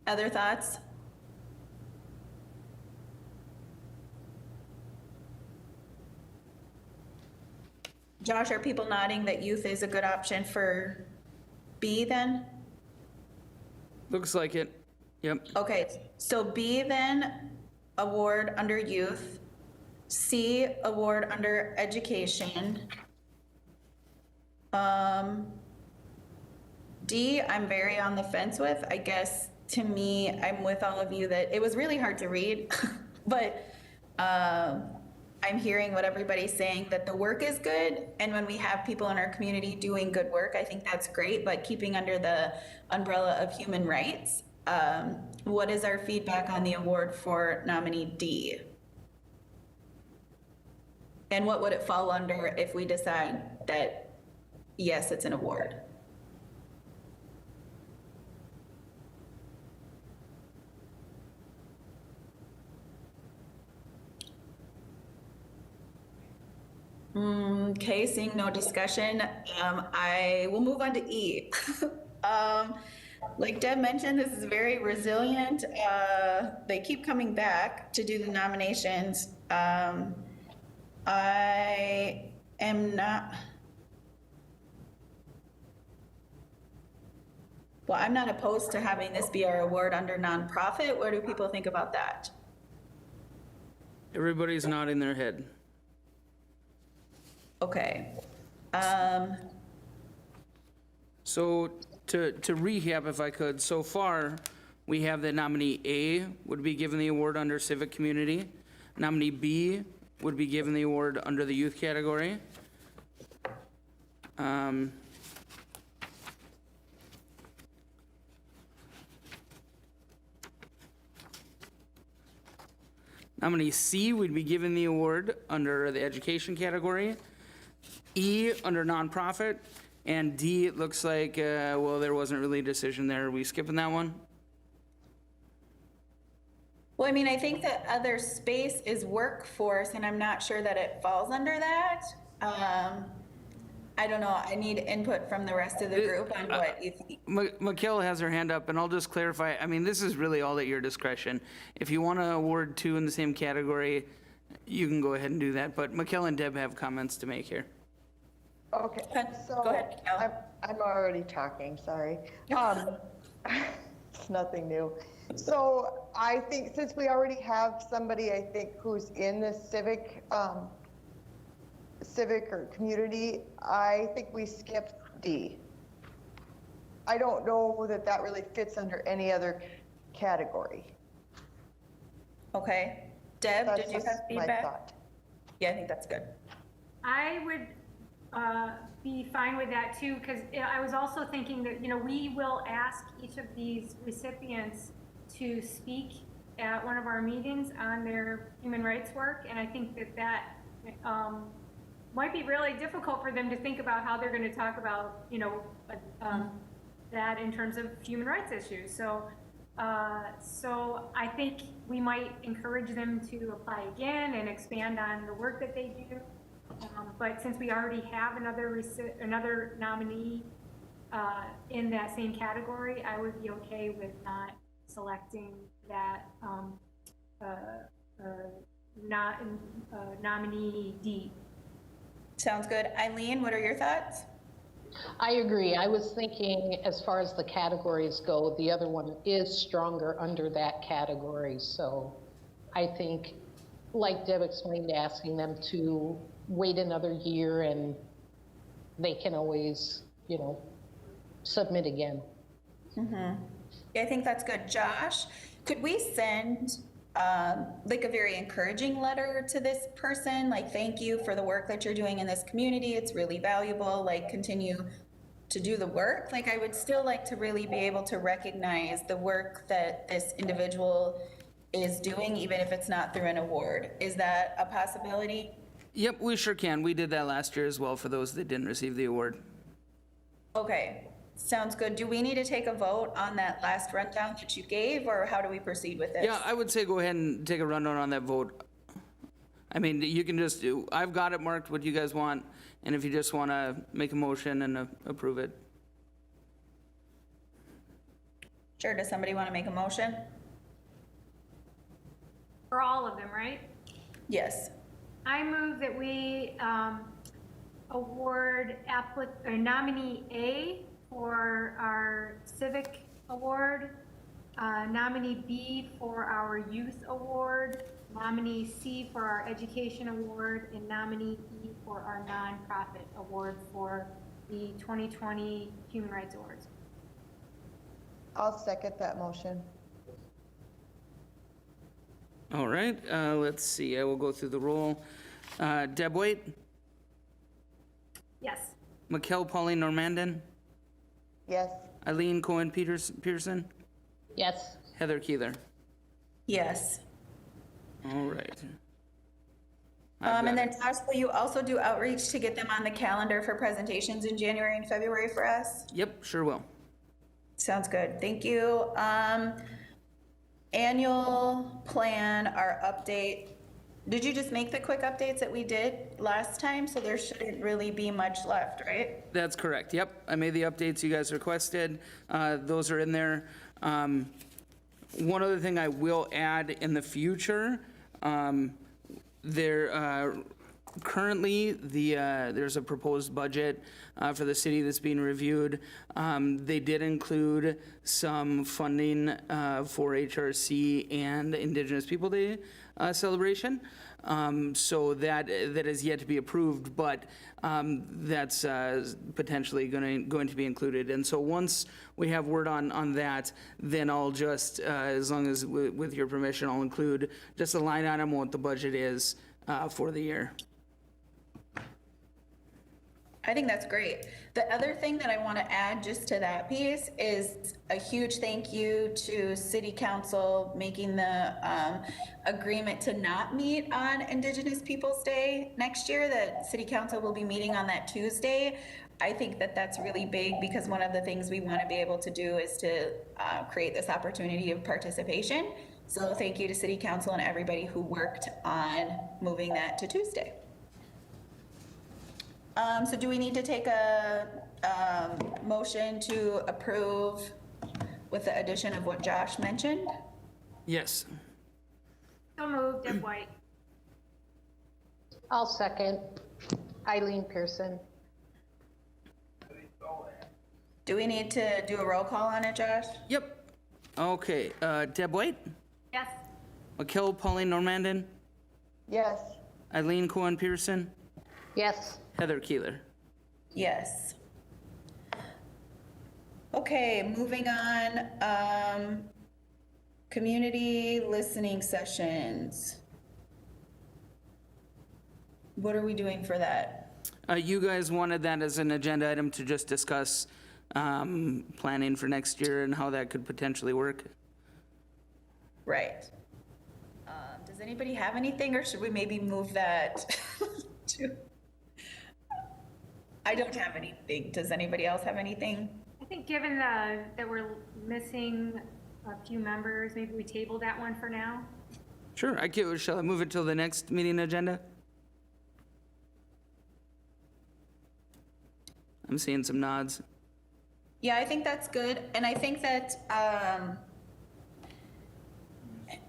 Other thoughts? Josh, are people nodding that youth is a good option for B then? Looks like it. Yep. Okay, so B then, award under youth. C, award under education. D, I'm very on the fence with. I guess, to me, I'm with all of you that, it was really hard to read, but I'm hearing what everybody's saying, that the work is good, and when we have people in our community doing good work, I think that's great, but keeping under the umbrella of human rights. What is our feedback on the award for nominee D? And what would it fall under if we decide that, yes, it's an award? Okay, seeing no discussion, I will move on to E. Like Deb mentioned, this is very resilient. They keep coming back to do the nominations. I am not, well, I'm not opposed to having this be our award under nonprofit. What do people think about that? Everybody's nodding their head. Okay. So to recap, if I could, so far, we have that nominee A would be given the award under civic community. Nominee B would be given the award under the youth category. Nominee C would be given the award under the education category. E under nonprofit, and D, it looks like, well, there wasn't really a decision there. Are we skipping that one? Well, I mean, I think that other space is workforce, and I'm not sure that it falls under that. I don't know, I need input from the rest of the group on what you think. Mikhail has her hand up, and I'll just clarify, I mean, this is really all at your discretion. If you want to award two in the same category, you can go ahead and do that, but Mikhail and Deb have comments to make here. Okay, so Go ahead, Cal. I'm already talking, sorry. It's nothing new. So I think since we already have somebody, I think, who's in the civic or community, I think we skip D. I don't know that that really fits under any other category. Okay. Deb, That's did you just have my feedback? thought. Yeah, I think that's good. I would be fine with that too, because I was also thinking that, you know, we will ask each of these recipients to speak at one of our meetings on their human rights work, and I think that might be really difficult for them to think about how they're going to talk about, you know, that in terms of human rights issues. So I think we might encourage them to apply again and expand on the work that they do. But since we already have another nominee in that same category, I would be okay with not selecting that nominee D. Sounds good. Eileen, what are your thoughts? I agree. I was thinking, as far as the categories go, the other one is stronger under that category. So I think, like Deb explained, asking them to wait another year and they can always, submit again. Yeah, I think that's good. Josh, could we send like a very encouraging letter to this person? Like, thank you for the work that you're doing in this community. It's really valuable. Like, continue to do the work. Like, I would still like to really be able to recognize the work that this individual is doing, even if it's not through an award. Is that a possibility? Yep, we sure can. We did that last year as well for those that didn't receive the award. Okay, sounds good. Do we need to take a vote on that last rundown that you gave, or how do we proceed with this? Yeah, I would say go ahead and take a rundown on that vote. I mean, you can just do, I've got it marked what you guys want, and if you just want to make a motion and approve it. Sure, does somebody want to make a motion? For all of them, right? Yes. I move that we award nominee A for our civic award, nominee B for our youth award, nominee C for our education award, and nominee E for our nonprofit award for the 2020 Human Rights Awards. I'll second that motion. All right, let's see. I will go through the roll. Deb White, Yes. Mikkel Pauline Normandin, Yes. Eileen Cohen Peterson, Yes. Heather Keeler. Yes. All right. And then Josh, will you also do outreach to get them on the calendar for presentations in January and February for us? Yep, sure will. Sounds good. Thank you. Annual plan, our update. Did you just make the quick updates that we did last time? So there shouldn't really be much left, right? That's correct. Yep, I made the updates you guys requested. Those are in there. One other thing I will add in the future, currently there's a proposed budget for the city that's being reviewed. They did include some funding for HRC and Indigenous People Day celebration. So that is yet to be approved, but that's potentially going to be included. And so once we have word on that, then I'll just, as long as with your permission, I'll include just a line item what the budget is for the year. I think that's great. The other thing that I want to add just to that piece is a huge thank you to City Council making the agreement to not meet on Indigenous Peoples Day next year. That City Council will be meeting on that Tuesday. I think that that's really big because one of the things we want to be able to do is to create this opportunity of participation. So thank you to City Council and everybody who worked on moving that to Tuesday. So do we need to take a motion to approve with the addition of what Josh mentioned? Yes. So moved, Deb White. I'll second. Eileen Pearson. Do we need to do a roll call on it, Josh? Yep. Okay, Deb White, Yes. Mikkel Pauline Normandin, Yes. Eileen Cohen Peterson, Yes. Heather Keeler. Yes. Okay, moving on. Community listening sessions. What are we doing for that? You guys wanted that as an agenda item to just discuss planning for next year and how that could potentially work. Right. Does anybody have anything, or should we maybe move that to? I don't have anything. Does anybody else have anything? I think given that we're missing a few members, maybe we table that one for now. Sure, shall I move it till the next meeting agenda? I'm seeing some nods. Yeah, I think that's good. And I think that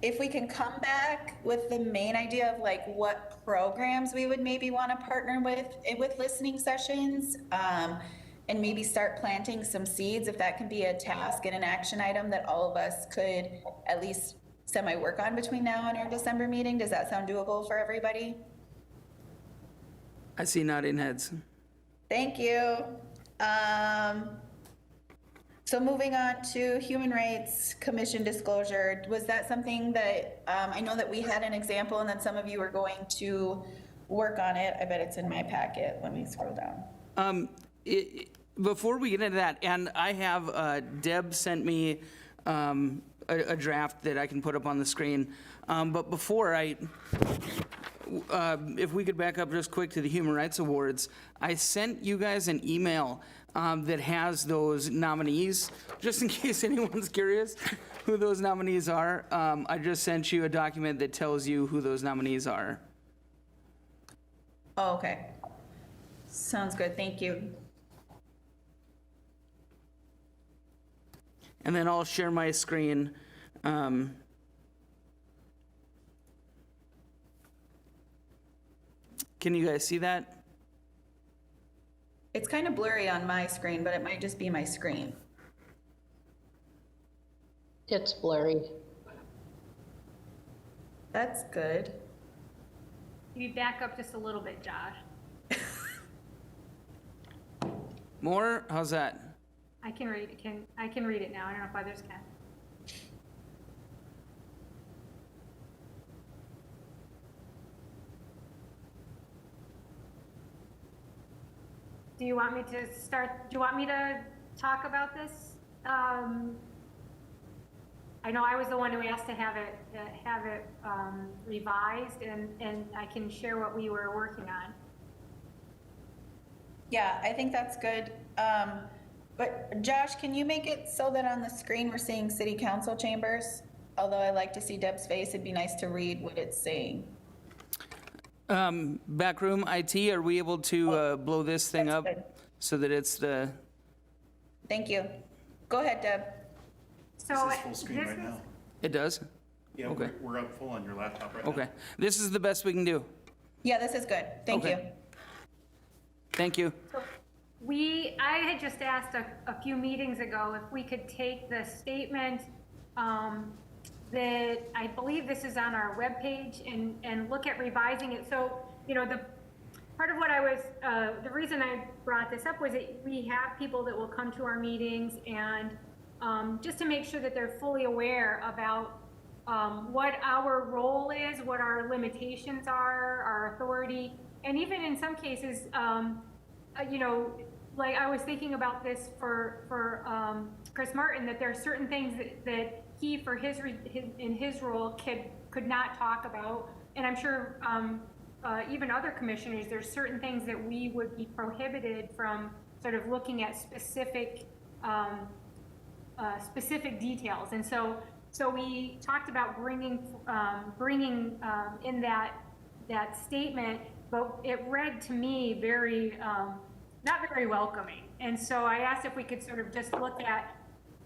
if we can come back with the main idea of like what programs we would maybe want to partner with listening sessions, and maybe start planting some seeds, if that can be a task and an action item that all of us could at least semi-work on between now and our December meeting. Does that sound doable for everybody? I see nodding heads. Thank you. So moving on to Human Rights Commission disclosure, was that something that, I know that we had an example and then some of you were going to work on it. I bet it's in my packet. Let me scroll down. Before we get into that, and I have, Deb sent me a draft that I can put up on the screen. But before if we could back up just quick to the Human Rights Awards, I sent you guys an email that has those nominees, just in case anyone's curious who those nominees are. I just sent you a document that tells you who those nominees are. Oh, okay. Sounds good. Thank you. And then I'll share my screen. Can you guys see that? It's kind of blurry on my screen, but it might just be my screen. It's blurry. That's good. Can you back up just a little bit, Josh? More? How's that? I can read it. I can read it now. I don't know if others can. Do you want me to start? Do you want me to talk about this? I know I was the one who asked to have it revised, and I can share what we were working on. Yeah, I think that's good. But Josh, can you make it so that on the screen we're seeing city council chambers? Although I like to see Deb's face, it'd be nice to read what it's saying. Backroom IT, are we able to blow this thing That's up good. so that it's the... Thank you. Go ahead, Deb. So This is full screen right now. It does? Yeah, Okay. we're up full on your laptop right now. Okay. This is the best we can do. Yeah, this is good. Thank you. Okay. Thank you. I had just asked a few meetings ago if we could take the statement that I believe this is on our webpage and look at revising it. So, you know, the part of what I was, the reason I brought this up was that we have people that will come to our meetings and just to make sure that they're fully aware about what our role is, what our limitations are, our authority, and even in some cases, you know, like I was thinking about this for Chris Martin, that there are certain things that he, for in his role, could not talk about, and I'm sure even other commissioners, there's certain things that we would be prohibited from sort of looking at specific details, and so we talked about bringing in that statement, but it read to me very not very welcoming, and so I asked if we could sort of just look at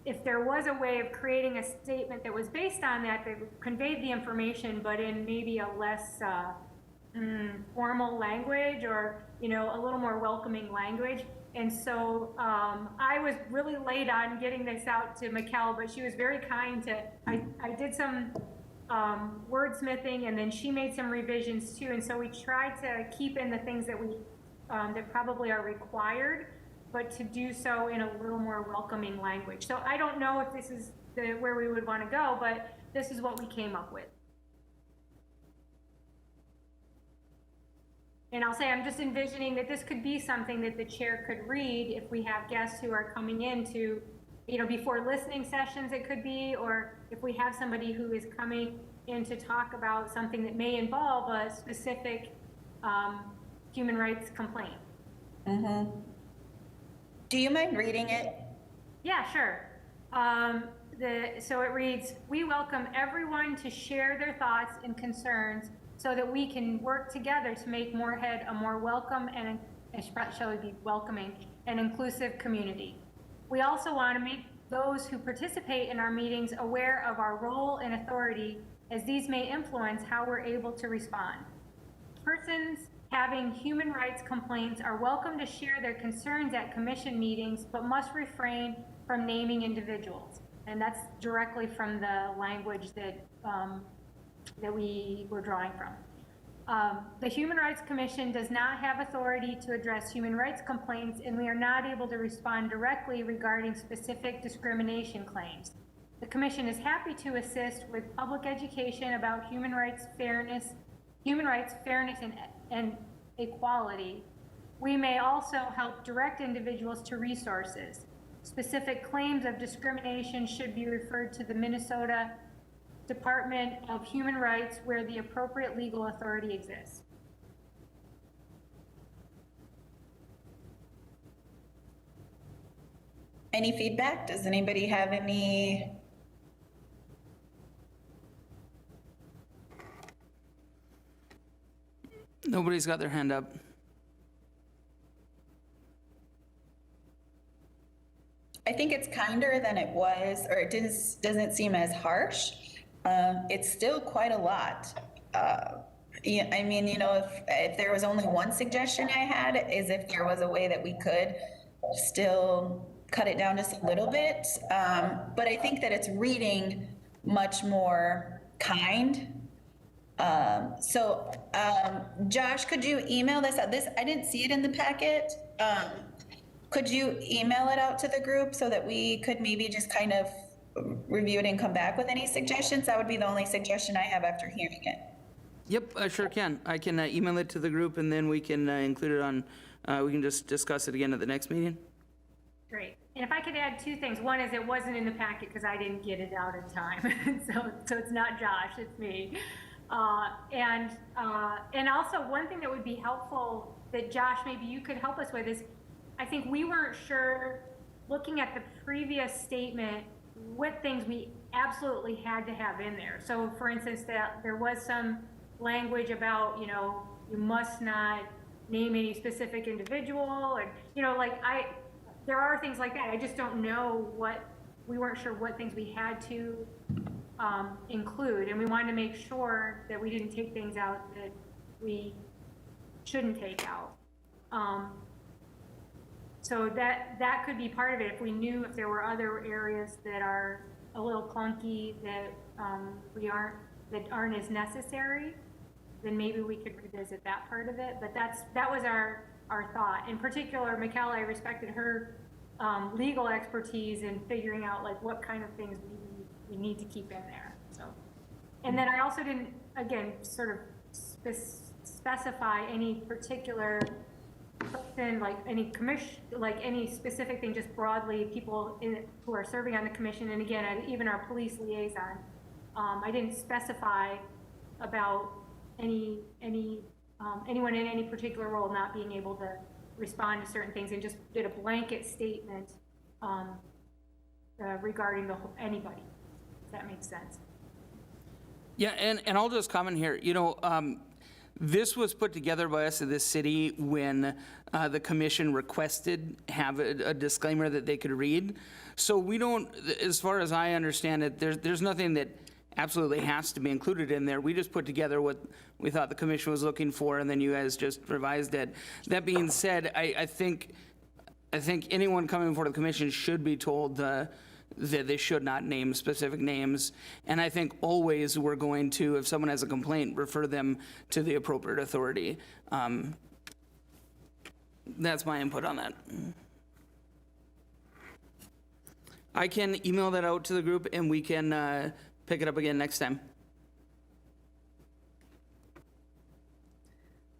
if there was a way of creating a statement that was based on that conveyed the information, but in maybe a less formal language, or, you know, a little more welcoming language. And so I was really late on getting this out to Mikkel, but she was very kind to, I did some wordsmithing, and then she made some revisions too. And so we tried to keep in the things that that probably are required, but to do so in a little more welcoming language. So I don't know if this is where we would want to go, but this is what we came up with. And I'll say, I'm just envisioning that this could be something that the chair could read if we have guests who are coming in to, you know, before listening sessions it could be, or if we have somebody who is coming in to talk about something that may involve a specific human rights complaint. Mm-hmm. Do you mind reading it? Yeah, sure. So it reads, we welcome everyone to share their thoughts and concerns so that we can work together to make Moorhead a more welcome and shall be welcoming and inclusive community. We also want to make those who participate in our meetings aware of our role and authority, as these may influence how we're able to respond. Persons having human rights complaints are welcome to share their concerns at commission meetings, but must refrain from naming individuals. And that's directly from the language that, that we were drawing from. The Human Rights Commission does not have authority to address human rights complaints, and we are not able to respond directly regarding specific discrimination claims. The Commission is happy to assist with public education about human rights, fairness, and equality. We may also help direct individuals to resources. Specific claims of discrimination should be referred to the Minnesota Department of Human Rights, where the appropriate legal authority exists. Any feedback? Does anybody have any? Nobody's got their hand up. I think it's kinder than it was, or it doesn't seem as harsh. It's still quite a lot. Yeah, I mean, you know, if there was only one suggestion I had, is if there was a way that we could still cut it down just a little bit. But I think that it's reading much more kind. Josh, could you email this out? I didn't see it in the packet. Could you email it out to the group so that we could maybe just kind of review it and come back with any suggestions? That would be the only suggestion I have after hearing it. Yep, I sure can. I can email it to the group, and then we can include it on, we can just discuss it again at the next meeting. Great. And if I could add two things. One is it wasn't in the packet because I didn't get it out in time. So it's not Josh, it's me. And also one thing that would be helpful that Josh, maybe you could help us with is, I think we weren't sure, looking at the previous statement, what things we absolutely had to have in there. So for instance, that there was some language about, you know, you must not name any specific individual, and, you know, like there are things like that. I just don't know we weren't sure what things we had to include, and we wanted to make sure that we didn't take things out that we shouldn't take out. So that could be part of it. If we knew if there were other areas that are a little clunky that aren't as necessary, then maybe we could revisit that part of it. But that was our thought. In particular, Mikkel, I respected her legal expertise in figuring out like what kind of things we need to keep in there. So, and then I also didn't, again, sort of specify any particular person, like any commission, like any specific thing, just broadly people who are serving on the commission. And again, even our police liaison, I didn't specify about anyone in any particular role not being able to respond to certain things, and just did a blanket statement regarding anybody, if that makes sense. Yeah, and I'll just comment here, you know, this was put together by us in this city when the commission requested have a disclaimer that they could read. So we don't, as far as I understand it, there's nothing that absolutely has to be included in there. We just put together what we thought the commission was looking for, and then you guys just revised it. That being said, I think anyone coming before the commission should be told that they should not name specific names. And I think always we're going to, if someone has a complaint, refer them to the appropriate authority. That's my input on that. I can email that out to the group, and we can pick it up again next time.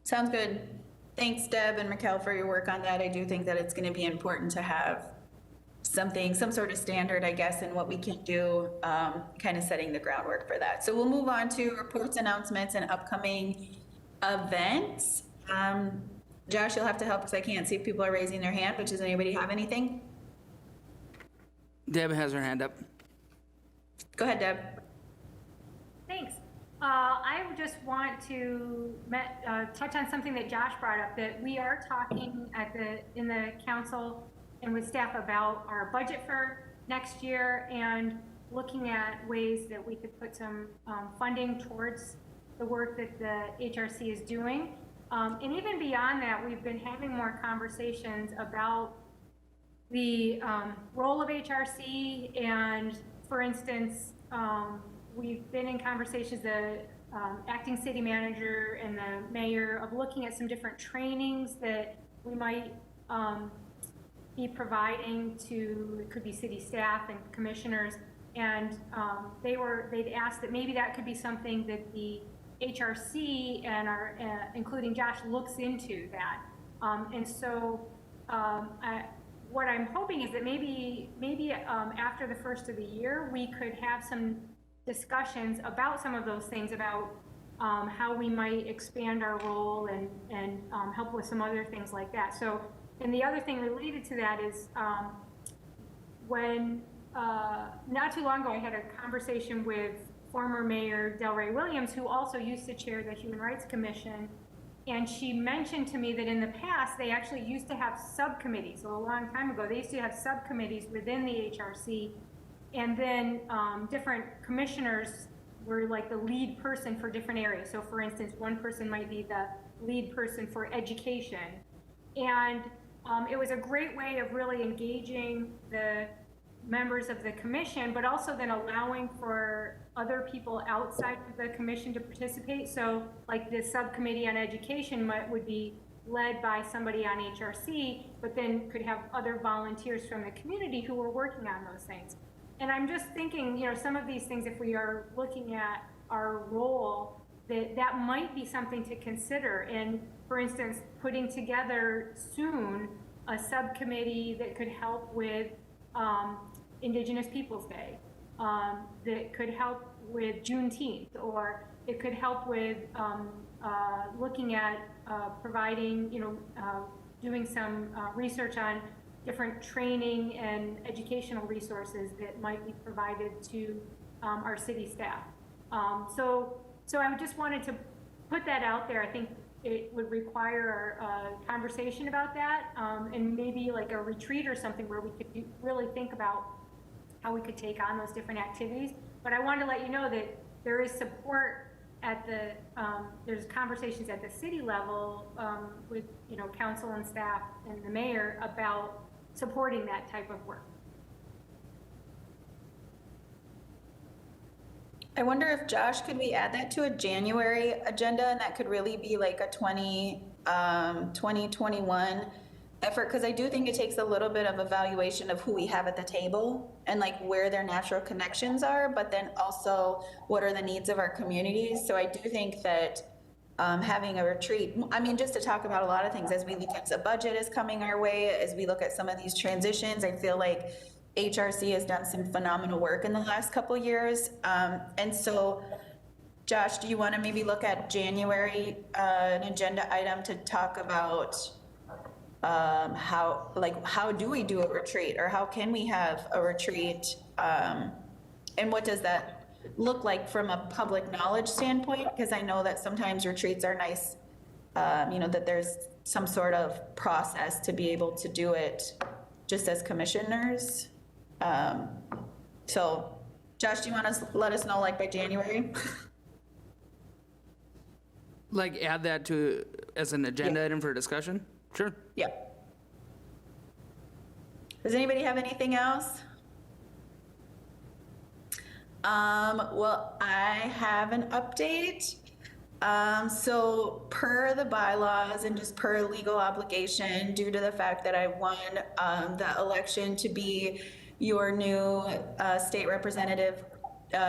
Sounds good. Thanks, Deb and Mikkel, for your work on that. I do think that it's going to be important to have some sort of standard, I guess, in what we can do, kind of setting the groundwork for that. So we'll move on to reports, announcements, and upcoming events. Josh, you'll have to help because I can't see if people are raising their hand, but does anybody have anything? Deb has her hand up. Go ahead, Deb. Thanks. I just want to touch on something that Josh brought up, that we are talking in the council and with staff about our budget for next year and looking at ways that we could put some funding towards the work that the HRC is doing. And even beyond that, we've been having more conversations about the role of HRC, and for instance, we've been in conversations, the acting city manager and the mayor, of looking at some different trainings that we might be providing to, it could be city staff and commissioners, and they'd asked that maybe that could be something that the HRC and our, including Josh, looks into that. And so what I'm hoping is that maybe after the first of the year, we could have some discussions about some of those things, about how we might expand our role and help with some other things like that. So, and the other thing related to that is when, not too long ago, I had a conversation with former Mayor Delray Williams, who also used to chair the Human Rights Commission. And she mentioned to me that in the past, they actually used to have subcommittees. So a long time ago, they used to have subcommittees within the HRC. And then different commissioners were like the lead person for different areas. So for instance, one person might be the lead person for education. And it was a great way of really engaging the members of the commission, but also then allowing for other people outside of the commission to participate. So like the subcommittee on education would be led by somebody on HRC, but then could have other volunteers from the community who were working on those things. And I'm just thinking, you know, some of these things, if we are looking at our role, that might be something to consider. And for instance, putting together soon a subcommittee that could help with Indigenous Peoples Day, that could help with Juneteenth, or it could help with looking at providing, you know, doing some research on different training and educational resources that might be provided to our city staff. So I just wanted to put that out there. I think it would require a conversation about that, and maybe like a retreat or something where we could really think about how we could take on those different activities. But I wanted to let you know that there is support at the, there's conversations at the city level with, you know, council and staff and the mayor about supporting that type of work. I wonder if, Josh, could we add that to a January agenda, and that could really be like a 2021 effort? Because I do think it takes a little bit of evaluation of who we have at the table and like where their natural connections are, but then also what are the needs of our communities. So I do think that having a retreat, I mean, just to talk about a lot of things as we look at the budget is coming our way, as we look at some of these transitions, I feel like HRC has done some phenomenal work in the last couple of years. And so, Josh, do you want to maybe look at January, an agenda item to talk about how do we do a retreat, or how can we have a retreat? And what does that look like from a public knowledge standpoint? Because I know that sometimes retreats are nice, you know, that there's some sort of process to be able to do it just as commissioners. So Josh, do you want to let us know like by January? Like add that to, as an agenda item for discussion? Sure. Yeah. Does anybody have anything else? Well, I have an update. So per the bylaws and just per legal obligation, due to the fact that I won the election to be your new state representative,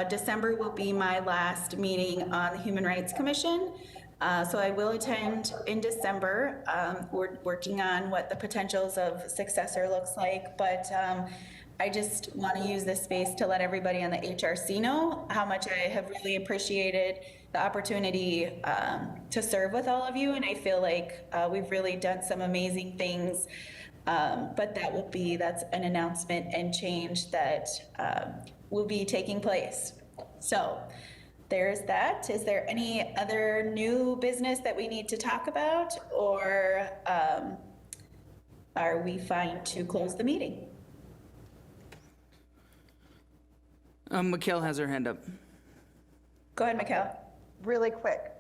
December will be my last meeting on the Human Rights Commission. So I will attend in December. We're working on what the potentials of successor looks like, but I just want to use this space to let everybody on the HRC know how much I have really appreciated the opportunity to serve with all of you. And I feel like we've really done some amazing things But that's an announcement and change that will be taking place. So there's that. Is there any other new business that we need to talk about, or are we fine to close the meeting? Mikhail has her hand up. Go ahead, Mikhail. Really quick.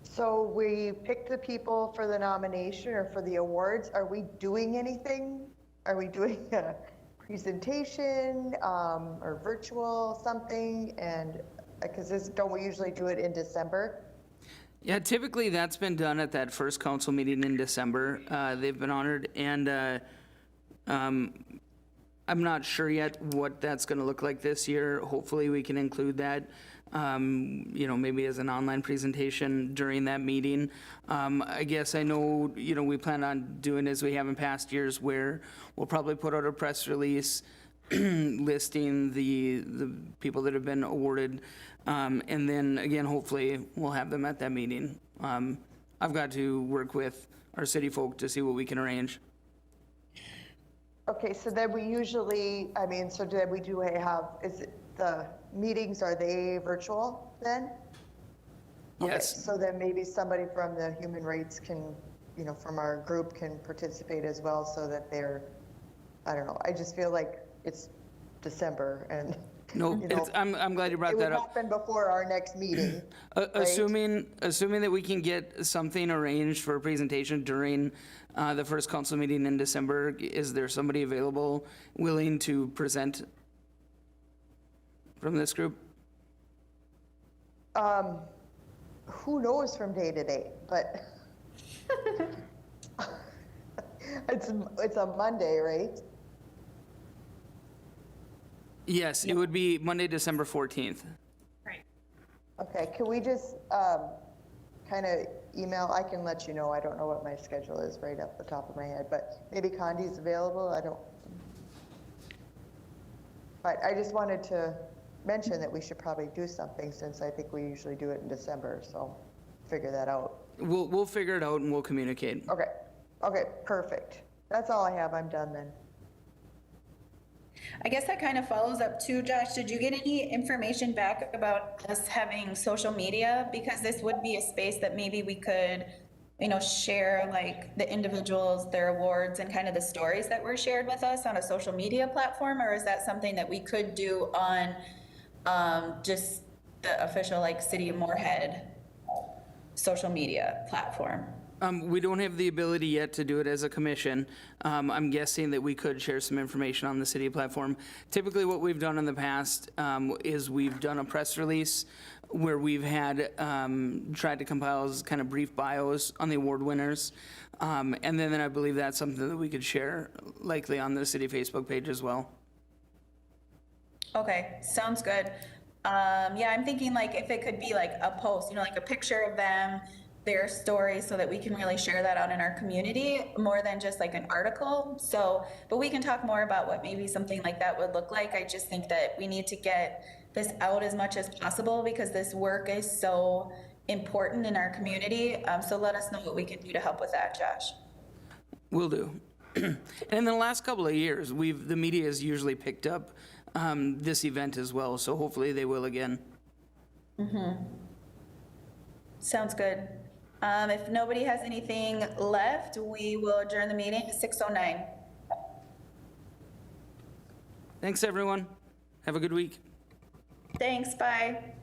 So we picked the people for the nomination or for the awards. Are we doing anything? Are we doing a presentation or virtual something? And because don't we usually do it in December? Yeah, typically that's been done at that first council meeting in December. They've been honored, and I'm not sure yet what that's going to look like this year. Hopefully we can include that, maybe as an online presentation during that meeting. I guess I know, we plan on doing as we have in past years, where we'll probably put out a press release listing the people that have been awarded. And then again, hopefully we'll have them at that meeting. I've got to work with our city folk to see what we can arrange. Okay, so then we usually, so then we do have, is it the meetings, are they virtual then? Yes. Okay, so then maybe somebody from the human rights can, from our group can participate as well, so that they're, I don't know, I just feel like it's December and. No, I'm glad you brought that up. It would happen before our next meeting. Right? Assuming that we can get something arranged for a presentation during the first council meeting in December, is there somebody available willing to present from this group? Who knows from day to day, but it's a Monday, right? Yes, it would be Monday, December 14th. Right. Okay, can we just kind of email, I can let you know, I don't know what my schedule is right off the top of my head, but maybe Condi's available, but I just wanted to mention that we should probably do something, since I think we usually do it in December, so figure that out. We'll figure it out and we'll communicate. Okay, perfect. That's all I have, I'm done then. I guess that kind of follows up too, Josh. Did you get any information back about us having social media? Because this would be a space that maybe we could, share like the individuals, their awards, and kind of the stories that were shared with us on a social media platform, or is that something that we could do on just the official like City of Moorhead social media platform? We don't have the ability yet to do it as a commission. I'm guessing that we could share some information on the city platform. Typically what we've done in the past is we've done a press release where we've had tried to compile kind of brief bios on the award winners. And then I believe that's something that we could share likely on the city Facebook page as well. Okay, sounds good. Yeah, I'm thinking like if it could be like a post, like a picture of them, their story, so that we can really share that out in our community more than just like an article. So, but we can talk more about what maybe something like that would look like. I just think that we need to get this out as much as possible because this work is so important in our community. So let us know what we can do to help with that, Josh. Will do. And in the last couple of years, the media has usually picked up this event as well. So hopefully they will again. Sounds good. If nobody has anything left, we will adjourn the meeting at 6:09. Thanks, everyone. Have a good week. Thanks, bye.